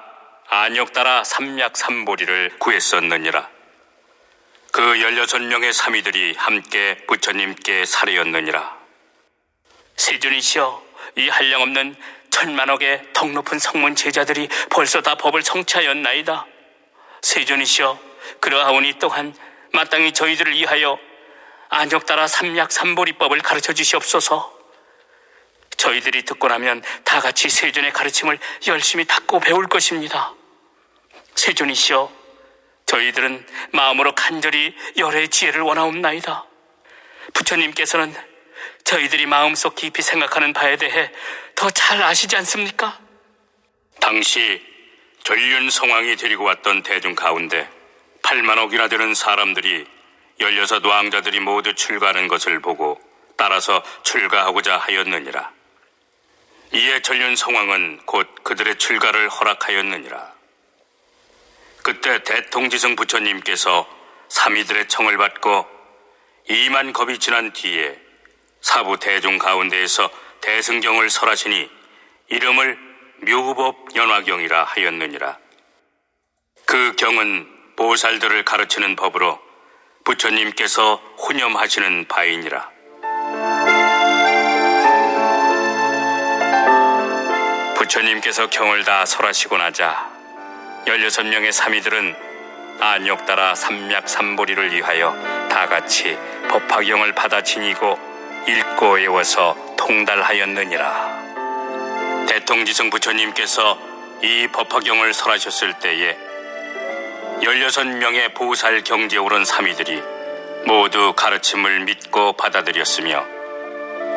안역 따라 삼약삼보리를 구했었느니라. 그 16명의 사미들이 함께 부처님께 사례였느니라. 세존이시여, 이 한량없는 천만억의 덕 높은 성문 제자들이 벌써 다 법을 성취하였나이다. 세존이시여, 그러하오니 또한 마땅히 저희들을 위하여 안역 따라 삼약삼보리법을 가르쳐 주시옵소서. 저희들이 듣고 나면 다 같이 세존의 가르침을 열심히 닦고 배울 것입니다. 세존이시여, 저희들은 마음으로 간절히 열의 지혜를 원하옵나이다. 부처님께서는 저희들이 마음속 깊이 생각하는 바에 대해 더 잘 아시지 않습니까? 당시 전륜 성왕이 데리고 왔던 대중 가운데 8만억이나 되는 사람들이 16 왕자들이 모두 출가하는 것을 보고 따라서 출가하고자 하였느니라. 이에 전륜 성왕은 곧 그들의 출가를 허락하였느니라. 그때 대통지승 부처님께서 사미들의 청을 받고 2만 겁이 지난 뒤에 사부 대중 가운데에서 대승경을 설하시니 이름을 묘법 연화경이라 하였느니라. 그 경은 보살들을 가르치는 법으로 부처님께서 혼념하시는 바이니라. 부처님께서 경을 다 설하시고 나자 16명의 사미들은 안역 따라 삼약삼보리를 위하여 다 같이 법화경을 받아 지니고 읽고 외워서 통달하였느니라. 대통지승 부처님께서 이 법화경을 설하셨을 때에 16명의 보살 경지에 오른 사미들이 모두 가르침을 믿고 받아들였으며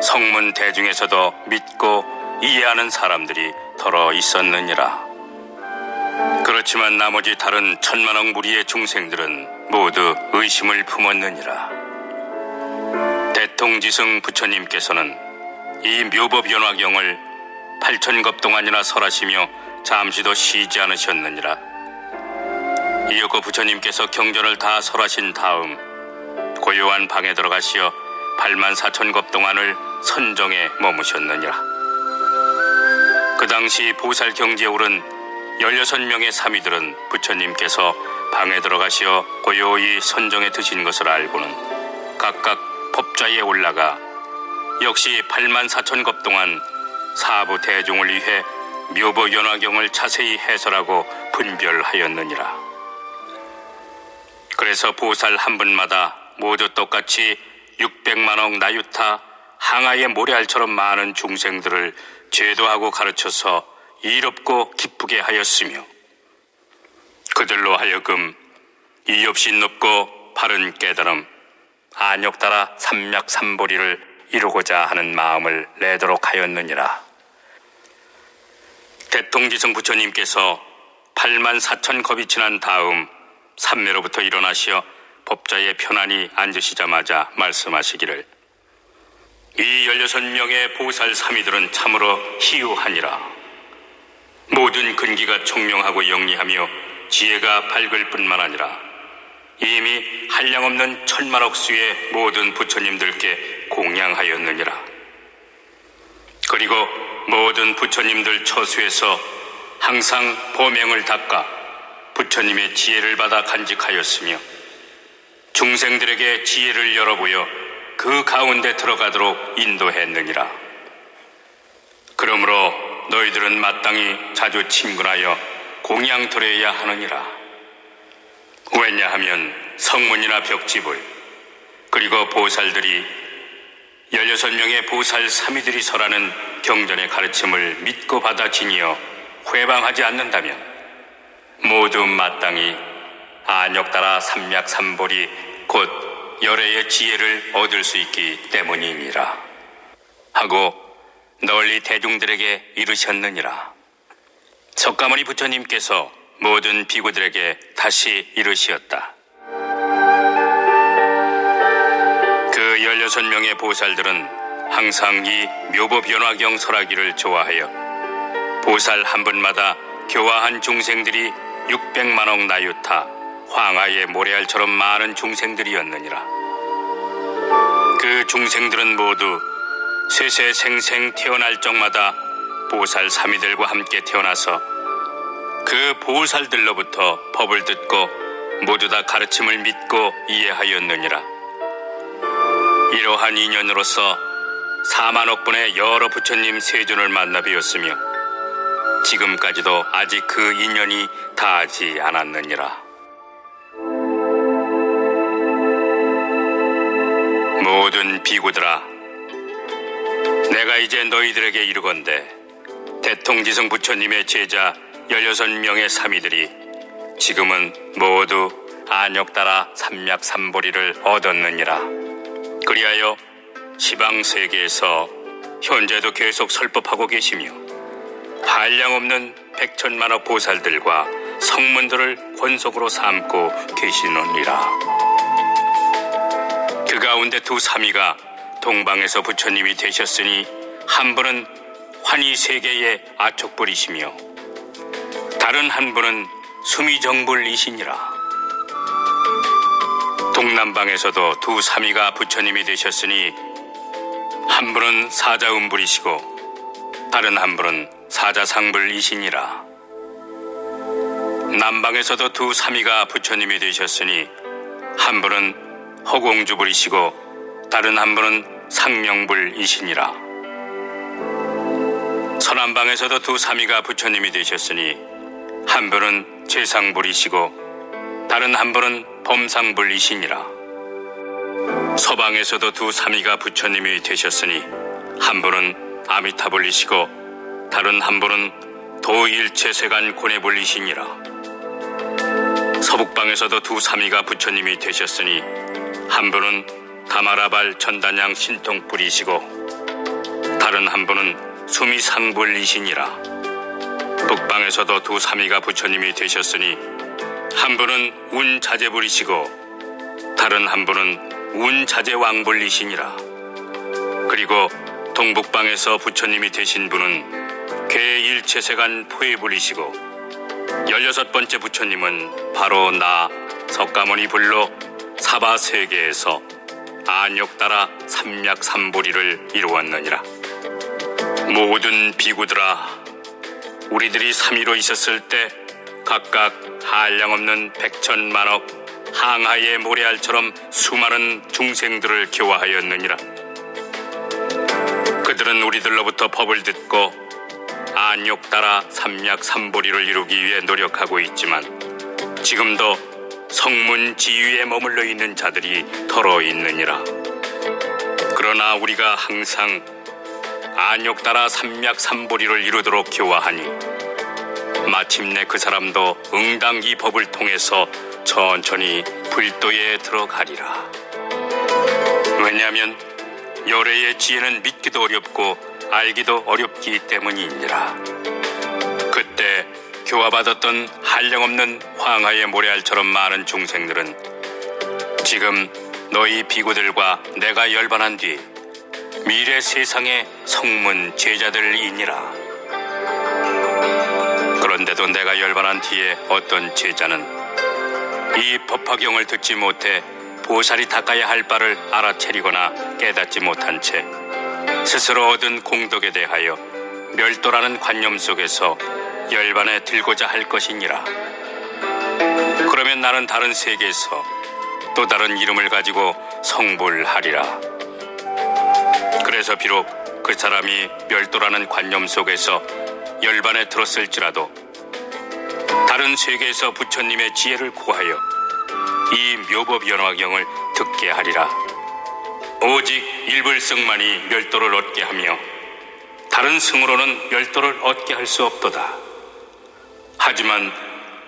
성문 대중에서도 믿고 이해하는 사람들이 더러 있었느니라. 그렇지만 나머지 다른 천만억 무리의 중생들은 모두 의심을 품었느니라. 대통지승 부처님께서는 이 묘법연화경을 8,000겁 동안이나 설하시며 잠시도 쉬지 않으셨느니라. 이윽고 부처님께서 경전을 다 설하신 다음 고요한 방에 들어가시어 84,000겁 동안을 선정에 머무셨느니라. 그 당시 보살 경지에 오른 16명의 사미들은 부처님께서 방에 들어가시어 고요히 선정에 드신 것을 알고는 각각 법좌에 올라가 역시 84,000겁 동안 사부 대중을 위해 묘보연화경을 자세히 해설하고 분별하였느니라. 그래서 보살 한 분마다 모두 똑같이 600만억 나유타 항아의 모래알처럼 많은 중생들을 제도하고 가르쳐서 이롭고 기쁘게 하였으며 그들로 하여금 이 없이 높고 바른 깨달음 안역 따라 삼약삼보리를 이루고자 하는 마음을 내도록 하였느니라. 대통지승 부처님께서 84,000겁이 지난 다음 삼매로부터 일어나시어 법좌에 편안히 앉으시자마자 말씀하시기를 이 16명의 보살 사미들은 참으로 희유하니라. 모든 근기가 총명하고 영리하며 지혜가 밝을 뿐만 아니라 이미 한량없는 천만억 수의 모든 부처님들께 공양하였느니라. 그리고 모든 부처님들 처수에서 항상 범행을 닦아 부처님의 지혜를 받아 간직하였으며 중생들에게 지혜를 열어보여 그 가운데 들어가도록 인도했느니라. 그러므로 너희들은 마땅히 자주 친근하여 공양 드려야 하느니라. 왜냐하면 성문이나 벽집을 그리고 보살들이 16명의 보살 사미들이 설하는 경전의 가르침을 믿고 받아 지니어 회방하지 않는다면 모두 마땅히 안역 따라 삼약삼보리 곧 열애의 지혜를 얻을 수 있기 때문이니라 하고 널리 대중들에게 이르셨느니라. 석가모니 부처님께서 모든 비구들에게 다시 이르시었다. 그 16명의 보살들은 항상 이 묘보변화경 설하기를 좋아하여 보살 한 분마다 교화한 중생들이 600만억 나유타 황하의 모래알처럼 많은 중생들이었느니라. 그 중생들은 모두 쇠쇠생생 태어날 적마다 보살 사미들과 함께 태어나서 그 보살들로부터 법을 듣고 모두 다 가르침을 믿고 이해하였느니라. 이러한 인연으로서 4만억 분의 여러 부처님 세존을 만나 뵈었으며 지금까지도 아직 그 인연이 다하지 않았느니라. 모든 비구들아, 내가 이제 너희들에게 이르건대 대통지승 부처님의 제자 16명의 사미들이 지금은 모두 안욕따라 삼략삼보리를 얻었느니라. 그리하여 시방세계에서 현재도 계속 설법하고 계시며 한량없는 백천만억 보살들과 성문들을 권속으로 삼고 계시느니라. 그 가운데 두 사미가 동방에서 부처님이 되셨으니 한 분은 환희세계의 아촉불이시며 다른 한 분은 수미정불이시니라. 동남방에서도 두 사미가 부처님이 되셨으니 한 분은 사자음불이시고 다른 한 분은 사자상불이시니라. 남방에서도 두 사미가 부처님이 되셨으니 한 분은 허공주불이시고 다른 한 분은 상명불이시니라. 서남방에서도 두 사미가 부처님이 되셨으니 한 분은 제상불이시고 다른 한 분은 범상불이시니라. 서방에서도 두 사미가 부처님이 되셨으니 한 분은 아미타불이시고 다른 한 분은 도일체세간 고뇌불이시니라. 서북방에서도 두 사미가 부처님이 되셨으니 한 분은 다마라발 전단양 신통불이시고 다른 한 분은 수미상불이시니라. 북방에서도 두 사미가 부처님이 되셨으니 한 분은 운자재불이시고 다른 한 분은 운자재왕불이시니라. 그리고 동북방에서 부처님이 되신 분은 괴일체세간 포해불이시고 16번째 부처님은 바로 나 석가모니 불로 사바세계에서 안욕따라 삼략삼보리를 이루었느니라. 모든 비구들아, 우리들이 삼위로 있었을 때 각각 한량없는 백천만억 항하의 모래알처럼 수많은 중생들을 교화하였느니라. 그들은 우리들로부터 법을 듣고 안욕따라 삼략삼보리를 이루기 위해 노력하고 있지만 지금도 성문 지위에 머물러 있는 자들이 더러 있느니라. 그러나 우리가 항상 안욕따라 삼략삼보리를 이루도록 교화하니 마침내 그 사람도 응당 이 법을 통해서 천천히 불도에 들어가리라. 왜냐하면 열애의 지혜는 믿기도 어렵고 알기도 어렵기 때문이니라. 그때 교화받았던 한량없는 황하의 모래알처럼 많은 중생들은 지금 너희 비구들과 내가 열반한 뒤 미래 세상의 성문 제자들이니라. 그런데도 내가 열반한 뒤에 어떤 제자는 이 법화경을 듣지 못해 보살이 닦아야 할 바를 알아채리거나 깨닫지 못한 채 스스로 얻은 공덕에 대하여 멸도라는 관념 속에서 열반에 들고자 할 것이니라. 그러면 나는 다른 세계에서 또 다른 이름을 가지고 성불하리라. 그래서 비록 그 사람이 멸도라는 관념 속에서 열반에 들었을지라도 다른 세계에서 부처님의 지혜를 구하여 이 묘법연화경을 듣게 하리라. 오직 일불승만이 멸도를 얻게 하며 다른 승으로는 멸도를 얻게 할 수 없도다. 하지만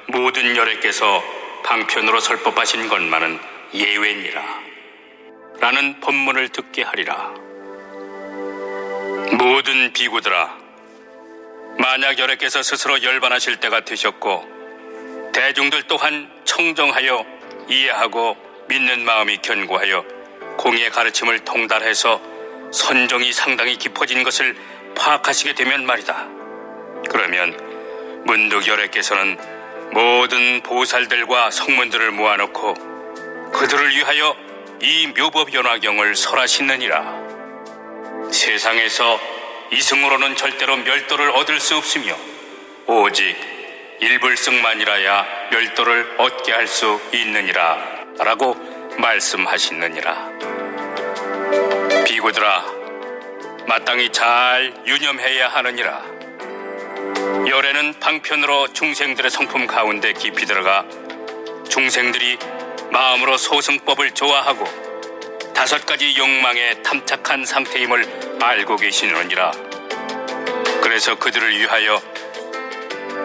모든 열애께서 방편으로 설법하신 것만은 예외니라 라는 법문을 듣게 하리라. 모든 비구들아, 만약 열애께서 스스로 열반하실 때가 되셨고 대중들 또한 청정하여 이해하고 믿는 마음이 견고하여 공의의 가르침을 통달해서 선정이 상당히 깊어진 것을 파악하시게 되면 말이다. 그러면 문득열애께서는 모든 보살들과 성문들을 모아놓고 그들을 위하여 이 묘법연화경을 설하시느니라. 세상에서 이승으로는 절대로 멸도를 얻을 수 없으며 오직 일불승만이라야 멸도를 얻게 할 수 있느니라 라고 말씀하시느니라. 비구들아, 마땅히 잘 유념해야 하느니라. 열애는 방편으로 중생들의 성품 가운데 깊이 들어가 중생들이 마음으로 소승법을 좋아하고 5가지 욕망에 탐착한 상태임을 알고 계시느니라. 그래서 그들을 위하여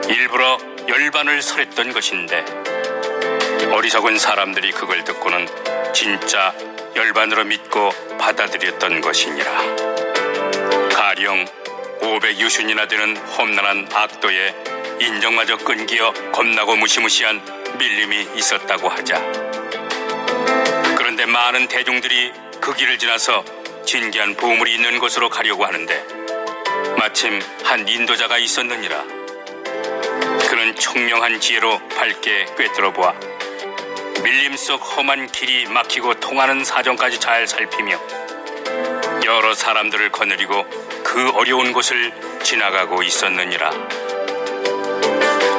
일부러 열반을 설했던 것인데 어리석은 사람들이 그걸 듣고는 진짜 열반으로 믿고 받아들였던 것이니라. 가령 500유순이나 되는 험난한 악도에 인정마저 끊기어 겁나고 무시무시한 밀림이 있었다고 하자. 그런데 많은 대중들이 그 길을 지나서 진귀한 보물이 있는 곳으로 가려고 하는데 마침 한 인도자가 있었느니라. 그는 총명한 지혜로 밝게 꿰뚫어 보아 밀림 속 험한 길이 막히고 통하는 사정까지 잘 살피며 여러 사람들을 거느리고 그 어려운 곳을 지나가고 있었느니라.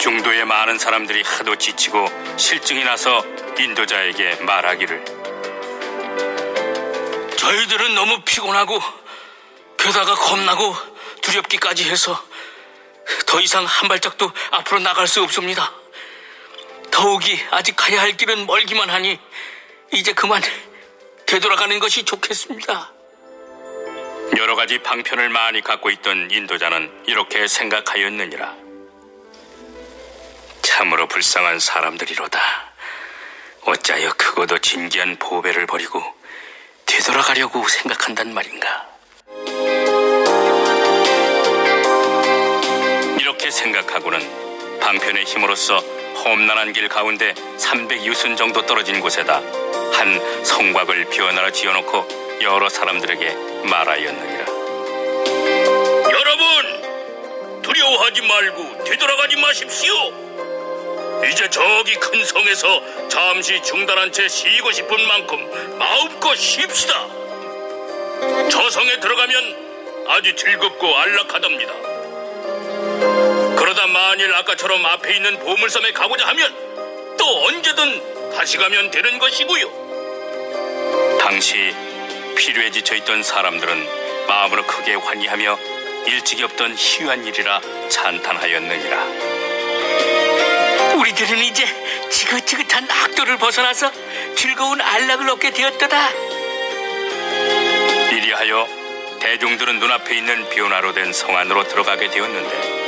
중도의 많은 사람들이 하도 지치고 실증이 나서 인도자에게 말하기를, 저희들은 너무 피곤하고 게다가 겁나고 두렵기까지 해서 더 이상 한 발짝도 앞으로 나갈 수 없습니다. 더욱이 아직 가야 할 길은 멀기만 하니 이제 그만 되돌아가는 것이 좋겠습니다. 여러 가지 방편을 많이 갖고 있던 인도자는 이렇게 생각하였느니라. 참으로 불쌍한 사람들이로다. 어찌하여 크고도 진귀한 보배를 버리고 되돌아가려고 생각한단 말인가. 이렇게 생각하고는 방편의 힘으로써 험난한 길 가운데 300유순 정도 떨어진 곳에다 한 성곽을 변화로 지어놓고 여러 사람들에게 말하였느니라. 여러분, 두려워하지 말고 되돌아가지 마십시오. 이제 저기 큰 성에서 잠시 중단한 채 쉬고 싶은 만큼 마음껏 쉽시다. 저 성에 들어가면 아주 즐겁고 안락하답니다. 그러다 만일 아까처럼 앞에 있는 보물섬에 가고자 하면 또 언제든 다시 가면 되는 것이고요. 당시 필요에 지쳐있던 사람들은 마음으로 크게 환희하며 일찍이 없던 희유한 일이라 찬탄하였느니라. 우리들은 이제 지긋지긋한 악도를 벗어나서 즐거운 안락을 얻게 되었다. 이리하여 대중들은 눈앞에 있는 변화로 된 성 안으로 들어가게 되었는데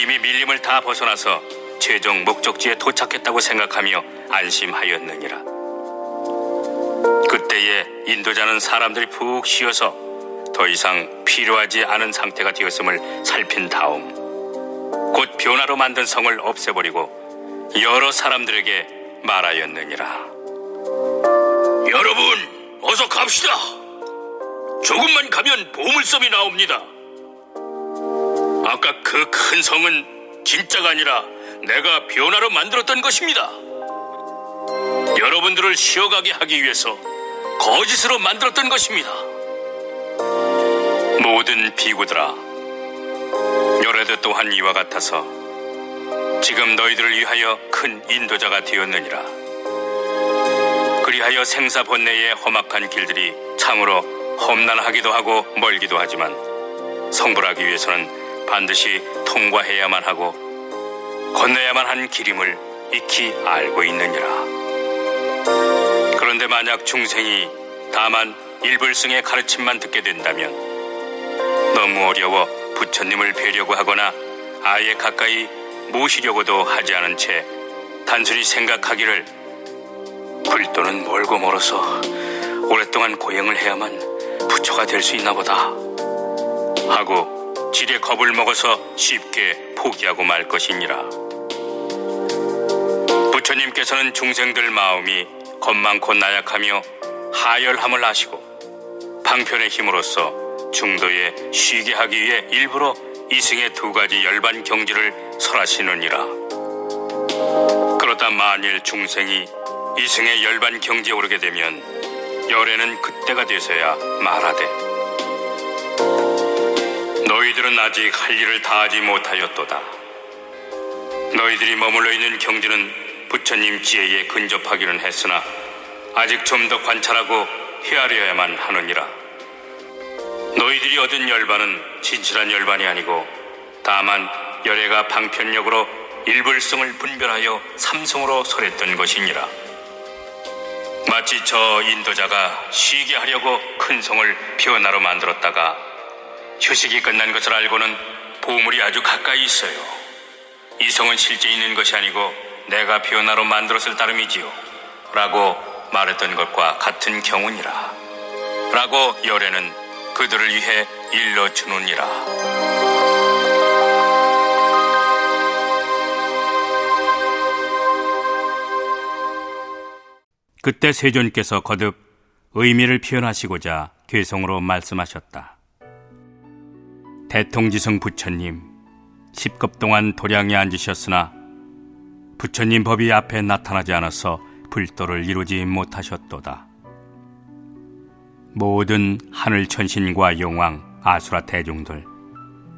이미 밀림을 다 벗어나서 최종 목적지에 도착했다고 생각하며 안심하였느니라. 그때에 인도자는 사람들이 푹 쉬어서 더 이상 필요하지 않은 상태가 되었음을 살핀 다음 곧 변화로 만든 성을 없애버리고 여러 사람들에게 말하였느니라. 여러분, 어서 갑시다. 조금만 가면 보물섬이 나옵니다. 아까 그 큰 성은 진짜가 아니라 내가 변화로 만들었던 것입니다. 여러분들을 쉬어가게 하기 위해서 거짓으로 만들었던 것입니다. 모든 비구들아, 요래도 또한 이와 같아서 지금 너희들을 위하여 큰 인도자가 되었느니라. 그리하여 생사번뇌의 험악한 길들이 참으로 험난하기도 하고 멀기도 하지만 성불하기 위해서는 반드시 통과해야만 하고 건너야만 한 길임을 익히 알고 있느니라. 그런데 만약 중생이 다만 일불승의 가르침만 듣게 된다면 너무 어려워 부처님을 뵈려고 하거나 아예 가까이 모시려고도 하지 않은 채 단순히 생각하기를 불도는 멀고 멀어서 오랫동안 고행을 해야만 부처가 될 수 있나 보다 하고 지레 겁을 먹어서 쉽게 포기하고 말 것이니라. 부처님께서는 중생들 마음이 겁많고 나약하며 하열함을 아시고 방편의 힘으로써 중도에 쉬게 하기 위해 일부러 이승의 두 가지 열반 경지를 설하시느니라. 그러다 만일 중생이 이승의 열반 경지에 오르게 되면 열애는 그때가 돼서야 말하되, 너희들은 아직 할 일을 다하지 못하였도다. 너희들이 머물러 있는 경지는 부처님 지혜에 근접하기는 했으나 아직 좀 더 관찰하고 헤아려야만 하느니라. 너희들이 얻은 열반은 진실한 열반이 아니고 다만 열애가 방편력으로 일불성을 분별하여 삼성으로 설했던 것이니라. 마치 저 인도자가 쉬게 하려고 큰 성을 변화로 만들었다가 휴식이 끝난 것을 알고는 보물이 아주 가까이 있어요. 이 성은 실제 있는 것이 아니고 내가 변화로 만들었을 따름이지요 라고 말했던 것과 같은 경우니라. 라고 열애는 그들을 위해 일러주느니라. 그때 세존께서 거듭 의미를 표현하시고자 괴성으로 말씀하셨다. 대통지승 부처님, 10급 동안 도량에 앉으셨으나 부처님 법이 앞에 나타나지 않아서 불도를 이루지 못하셨도다. 모든 하늘 천신과 용왕, 아수라 대중들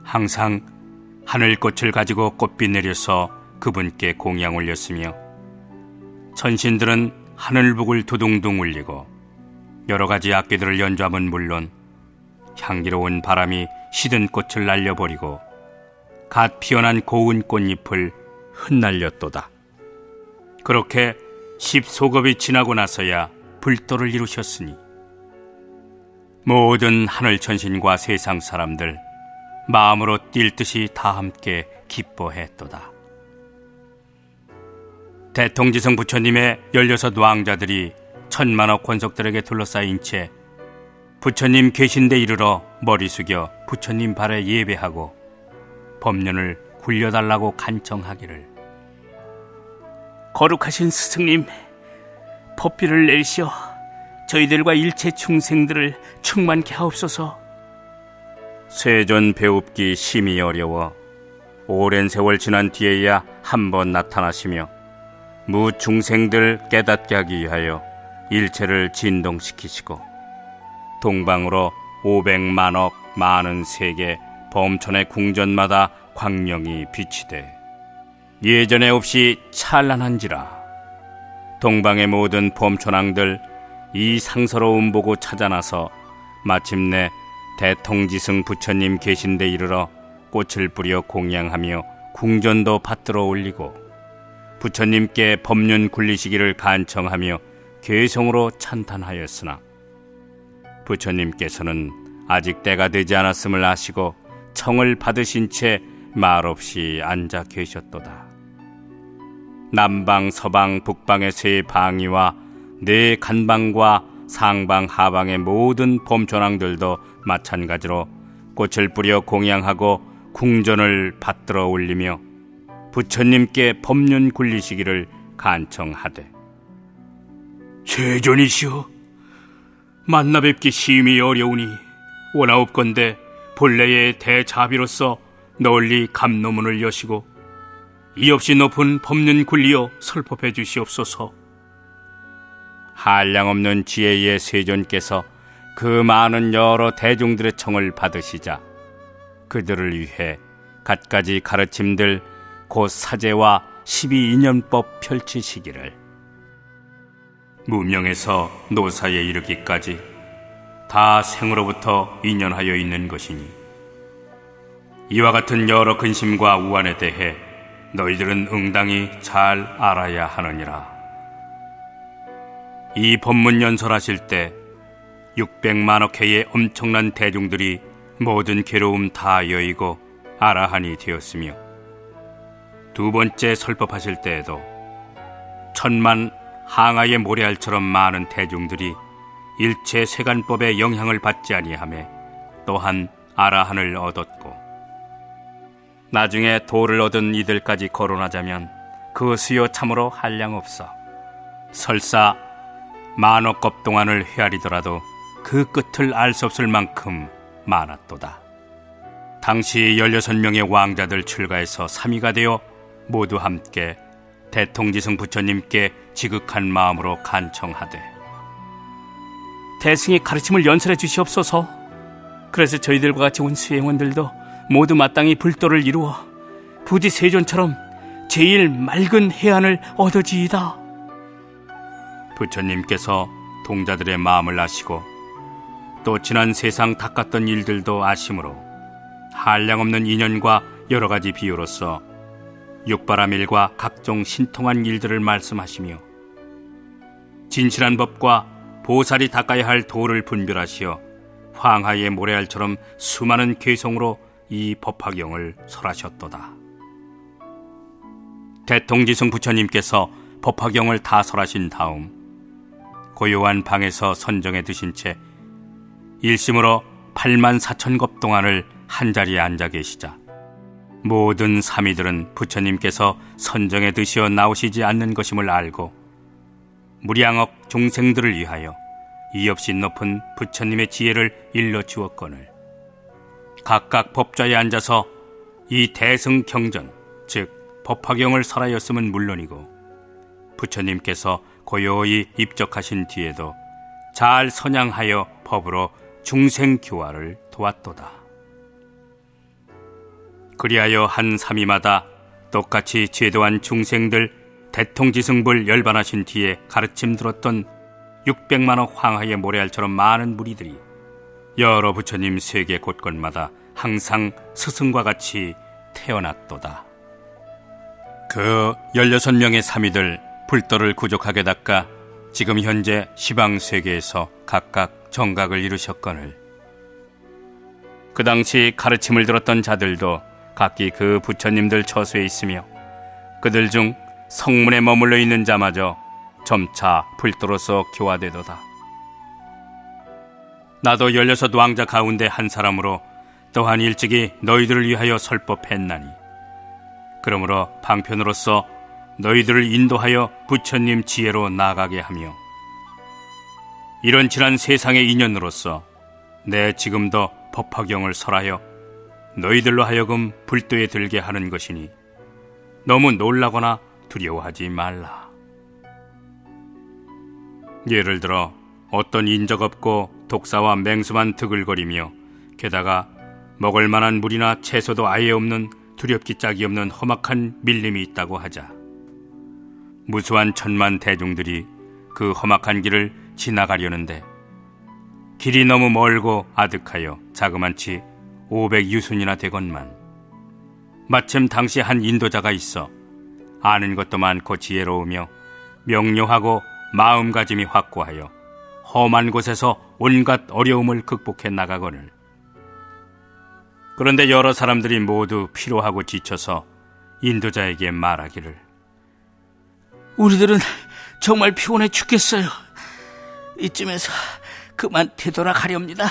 항상 하늘꽃을 가지고 꽃비 내려서 그분께 공양 올렸으며, 천신들은 하늘북을 두둥둥 울리고 여러 가지 악기들을 연주함은 물론 향기로운 바람이 시든 꽃을 날려버리고 갓 피어난 고운 꽃잎을 흩날렸도다. 그렇게 10소급이 지나고 나서야 불도를 이루셨으니 모든 하늘 천신과 세상 사람들 마음으로 뛸 듯이 다 함께 기뻐했도다. 대통지승 부처님의 16 왕자들이 천만억 권속들에게 둘러싸인 채 부처님 계신 데 이르러 머리 숙여 부처님 발에 예배하고 법륜을 굴려달라고 간청하기를, 거룩하신 스승님, 법비를 내리시어 저희들과 일체 중생들을 충만케 하옵소서. 세존 배웁기 심히 어려워 오랜 세월 지난 뒤에야 한 번 나타나시며 무중생들 깨닫게 하기 위하여 일체를 진동시키시고 동방으로 500만억 많은 세계 범천의 궁전마다 광명이 비치되 예전에 없이 찬란한지라. 동방의 모든 범천왕들 이 상서로움 보고 찾아나서 마침내 대통지승 부처님 계신 데 이르러 꽃을 뿌려 공양하며 궁전도 받들어 올리고 부처님께 법륜 굴리시기를 간청하며 괴성으로 찬탄하였으나 부처님께서는 아직 때가 되지 않았음을 아시고 청을 받으신 채 말없이 앉아 계셨도다. 남방, 서방, 북방의 세 방위와 네 간방과 상방, 하방의 모든 범천왕들도 마찬가지로 꽃을 뿌려 공양하고 궁전을 받들어 올리며 부처님께 법륜 굴리시기를 간청하되, 세존이시여, 만나 뵙기 심히 어려우니 원하옵건대 본래의 대자비로서 널리 감노문을 여시고 이없이 높은 법륜 굴리어 설법해 주시옵소서. 한량없는 지혜의 세존께서 그 많은 여러 대중들의 청을 받으시자 그들을 위해 갖가지 가르침들 곧 사제와 12인연법 펼치시기를, 무명에서 노사에 이르기까지 다 생으로부터 인연하여 있는 것이니 이와 같은 여러 근심과 우환에 대해 너희들은 응당히 잘 알아야 하느니라. 이 법문 연설하실 때 600만억 해의 엄청난 대중들이 모든 괴로움 다 여의고 아라한이 되었으며, 두 번째 설법하실 때에도 1000만 항아의 모래알처럼 많은 대중들이 일체 세간법의 영향을 받지 아니하며 또한 아라한을 얻었고, 나중에 도를 얻은 이들까지 거론하자면 그 수요 참으로 한량없어. 설사 만억 겁 동안을 헤아리더라도 그 끝을 알 수 없을 만큼 많았도다. 당시 16명의 왕자들 출가해서 3위가 되어 모두 함께 대통지승 부처님께 지극한 마음으로 간청하되, 대승의 가르침을 연설해 주시옵소서. 그래서 저희들과 같이 온 수행원들도 모두 마땅히 불도를 이루어 부디 세존처럼 제일 맑은 해안을 얻어지이다. 부처님께서 동자들의 마음을 아시고 또 지난 세상 닦았던 일들도 아심으로 한량없는 인연과 여러 가지 비유로서 육바라밀과 각종 신통한 일들을 말씀하시며 진실한 법과 보살이 닦아야 할 도를 분별하시어 황하의 모래알처럼 수많은 괴성으로 이 법화경을 설하셨도다. 대통지승 부처님께서 법화경을 다 설하신 다음 고요한 방에서 선정에 드신 채 일심으로 84,000겁 동안을 한자리에 앉아 계시자 모든 사미들은 부처님께서 선정에 드시어 나오시지 않는 것임을 알고 무량억 중생들을 위하여 이없이 높은 부처님의 지혜를 일러주었거늘 각각 법좌에 앉아서 이 대승경전, 즉 법화경을 설하였음은 물론이고 부처님께서 고요히 입적하신 뒤에도 잘 선양하여 법으로 중생교화를 도왔도다. 그리하여 한 사미마다 똑같이 제도한 중생들 대통지승불 열반하신 뒤에 가르침 들었던 600만억 황하의 모래알처럼 많은 무리들이 여러 부처님 세계 곳곳마다 항상 스승과 같이 태어났도다. 그 16명의 사미들 불도를 구족하게 닦아 지금 현재 시방세계에서 각각 정각을 이루셨거늘 그 당시 가르침을 들었던 자들도 각기 그 부처님들 처소에 있으며 그들 중 성문에 머물러 있는 자마저 점차 불도로서 교화되도다. 나도 16왕자 가운데 한 사람으로 또한 일찍이 너희들을 위하여 설법했나니 그러므로 방편으로서 너희들을 인도하여 부처님 지혜로 나아가게 하며 이런 지난 세상의 인연으로서 내 지금도 법화경을 설하여 너희들로 하여금 불도에 들게 하는 것이니 너무 놀라거나 두려워하지 말라. 예를 들어 어떤 인적 없고 독사와 맹수만 드글거리며 게다가 먹을 만한 물이나 채소도 아예 없는 두렵기 짝이 없는 험악한 밀림이 있다고 하자. 무수한 천만 대중들이 그 험악한 길을 지나가려는데 길이 너무 멀고 아득하여 자그만치 500유순이나 되건만 마침 당시 한 인도자가 있어 아는 것도 많고 지혜로우며 명료하고 마음가짐이 확고하여 험한 곳에서 온갖 어려움을 극복해 나가거늘 그런데 여러 사람들이 모두 피로하고 지쳐서 인도자에게 말하기를 우리들은 정말 피곤해 죽겠어요. 이쯤에서 그만 되돌아가렵니다.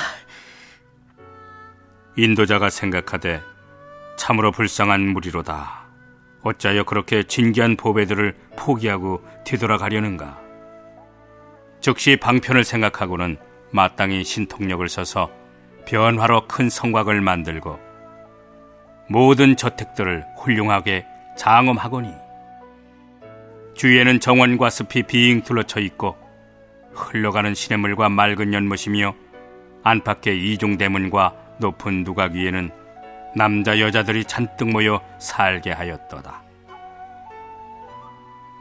인도자가 생각하되 참으로 불쌍한 무리로다. 어찌하여 그렇게 진귀한 보배들을 포기하고 되돌아가려는가. 즉시 방편을 생각하고는 마땅히 신통력을 써서 변화로 큰 성곽을 만들고 모든 저택들을 훌륭하게 장엄하거니 주위에는 정원과 숲이 빙 둘러쳐 있고 흘러가는 시냇물과 맑은 연못이며 안팎의 이중대문과 높은 누각 위에는 남자 여자들이 잔뜩 모여 살게 하였도다.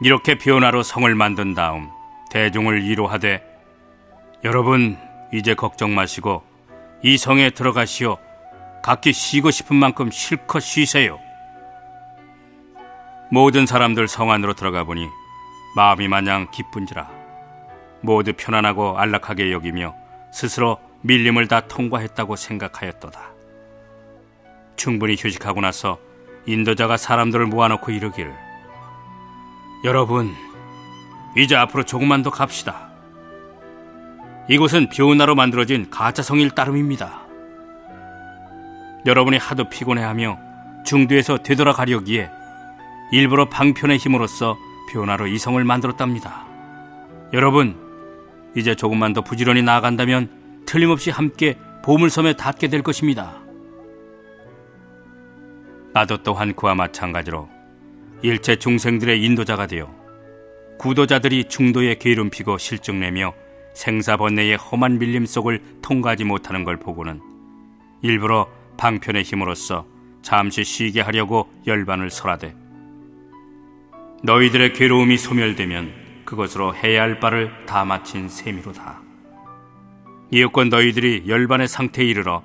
이렇게 변화로 성을 만든 다음 대중을 위로하되 여러분 이제 걱정 마시고 이 성에 들어가시어 각기 쉬고 싶은 만큼 실컷 쉬세요. 모든 사람들 성 안으로 들어가 보니 마음이 마냥 기쁜지라 모두 편안하고 안락하게 여기며 스스로 밀림을 다 통과했다고 생각하였도다. 충분히 휴식하고 나서 인도자가 사람들을 모아놓고 이르기를 여러분 이제 앞으로 조금만 더 갑시다. 이곳은 벼운나로 만들어진 가짜성일 따름입니다. 여러분이 하도 피곤해하며 중도에서 되돌아가려기에 일부러 방편의 힘으로써 변화로 이성을 만들었답니다. 여러분, 이제 조금만 더 부지런히 나아간다면 틀림없이 함께 보물섬에 닿게 될 것입니다. 나도 또한 그와 마찬가지로 일체 중생들의 인도자가 되어 구도자들이 중도에 게으름피고 실증내며 생사번뇌의 험한 밀림 속을 통과하지 못하는 걸 보고는 일부러 방편의 힘으로써 잠시 쉬게 하려고 열반을 설하되, 너희들의 괴로움이 소멸되면 그것으로 해야 할 바를 다 마친 셈이로다. 이윽고 너희들이 열반의 상태에 이르러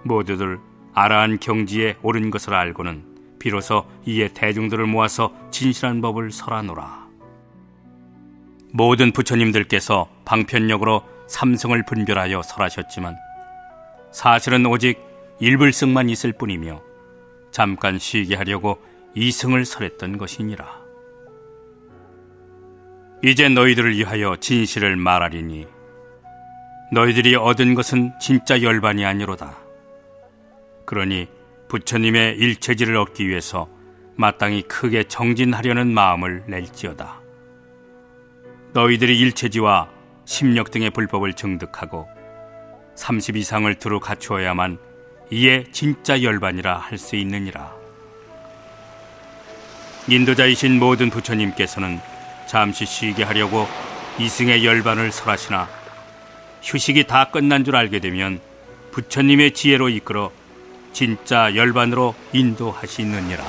모두들 아라한 경지에 오른 것을 알고는 비로소 이에 대중들을 모아서 진실한 법을 설하노라. 모든 부처님들께서 방편력으로 삼성을 분별하여 설하셨지만 사실은 오직 일불승만 있을 뿐이며 잠깐 쉬게 하려고 이승을 설했던 것이니라. 이제 너희들을 위하여 진실을 말하리니 너희들이 얻은 것은 진짜 열반이 아니로다. 그러니 부처님의 일체지를 얻기 위해서 마땅히 크게 정진하려는 마음을 낼지어다. 너희들이 일체지와 심력 등의 불법을 증득하고 30 이상을 두루 갖추어야만 이에 진짜 열반이라 할 수 있느니라. 인도자이신 모든 부처님께서는 잠시 쉬게 하려고 이승의 열반을 설하시나 휴식이 다 끝난 줄 알게 되면 부처님의 지혜로 이끌어 진짜 열반으로 인도하시느니라.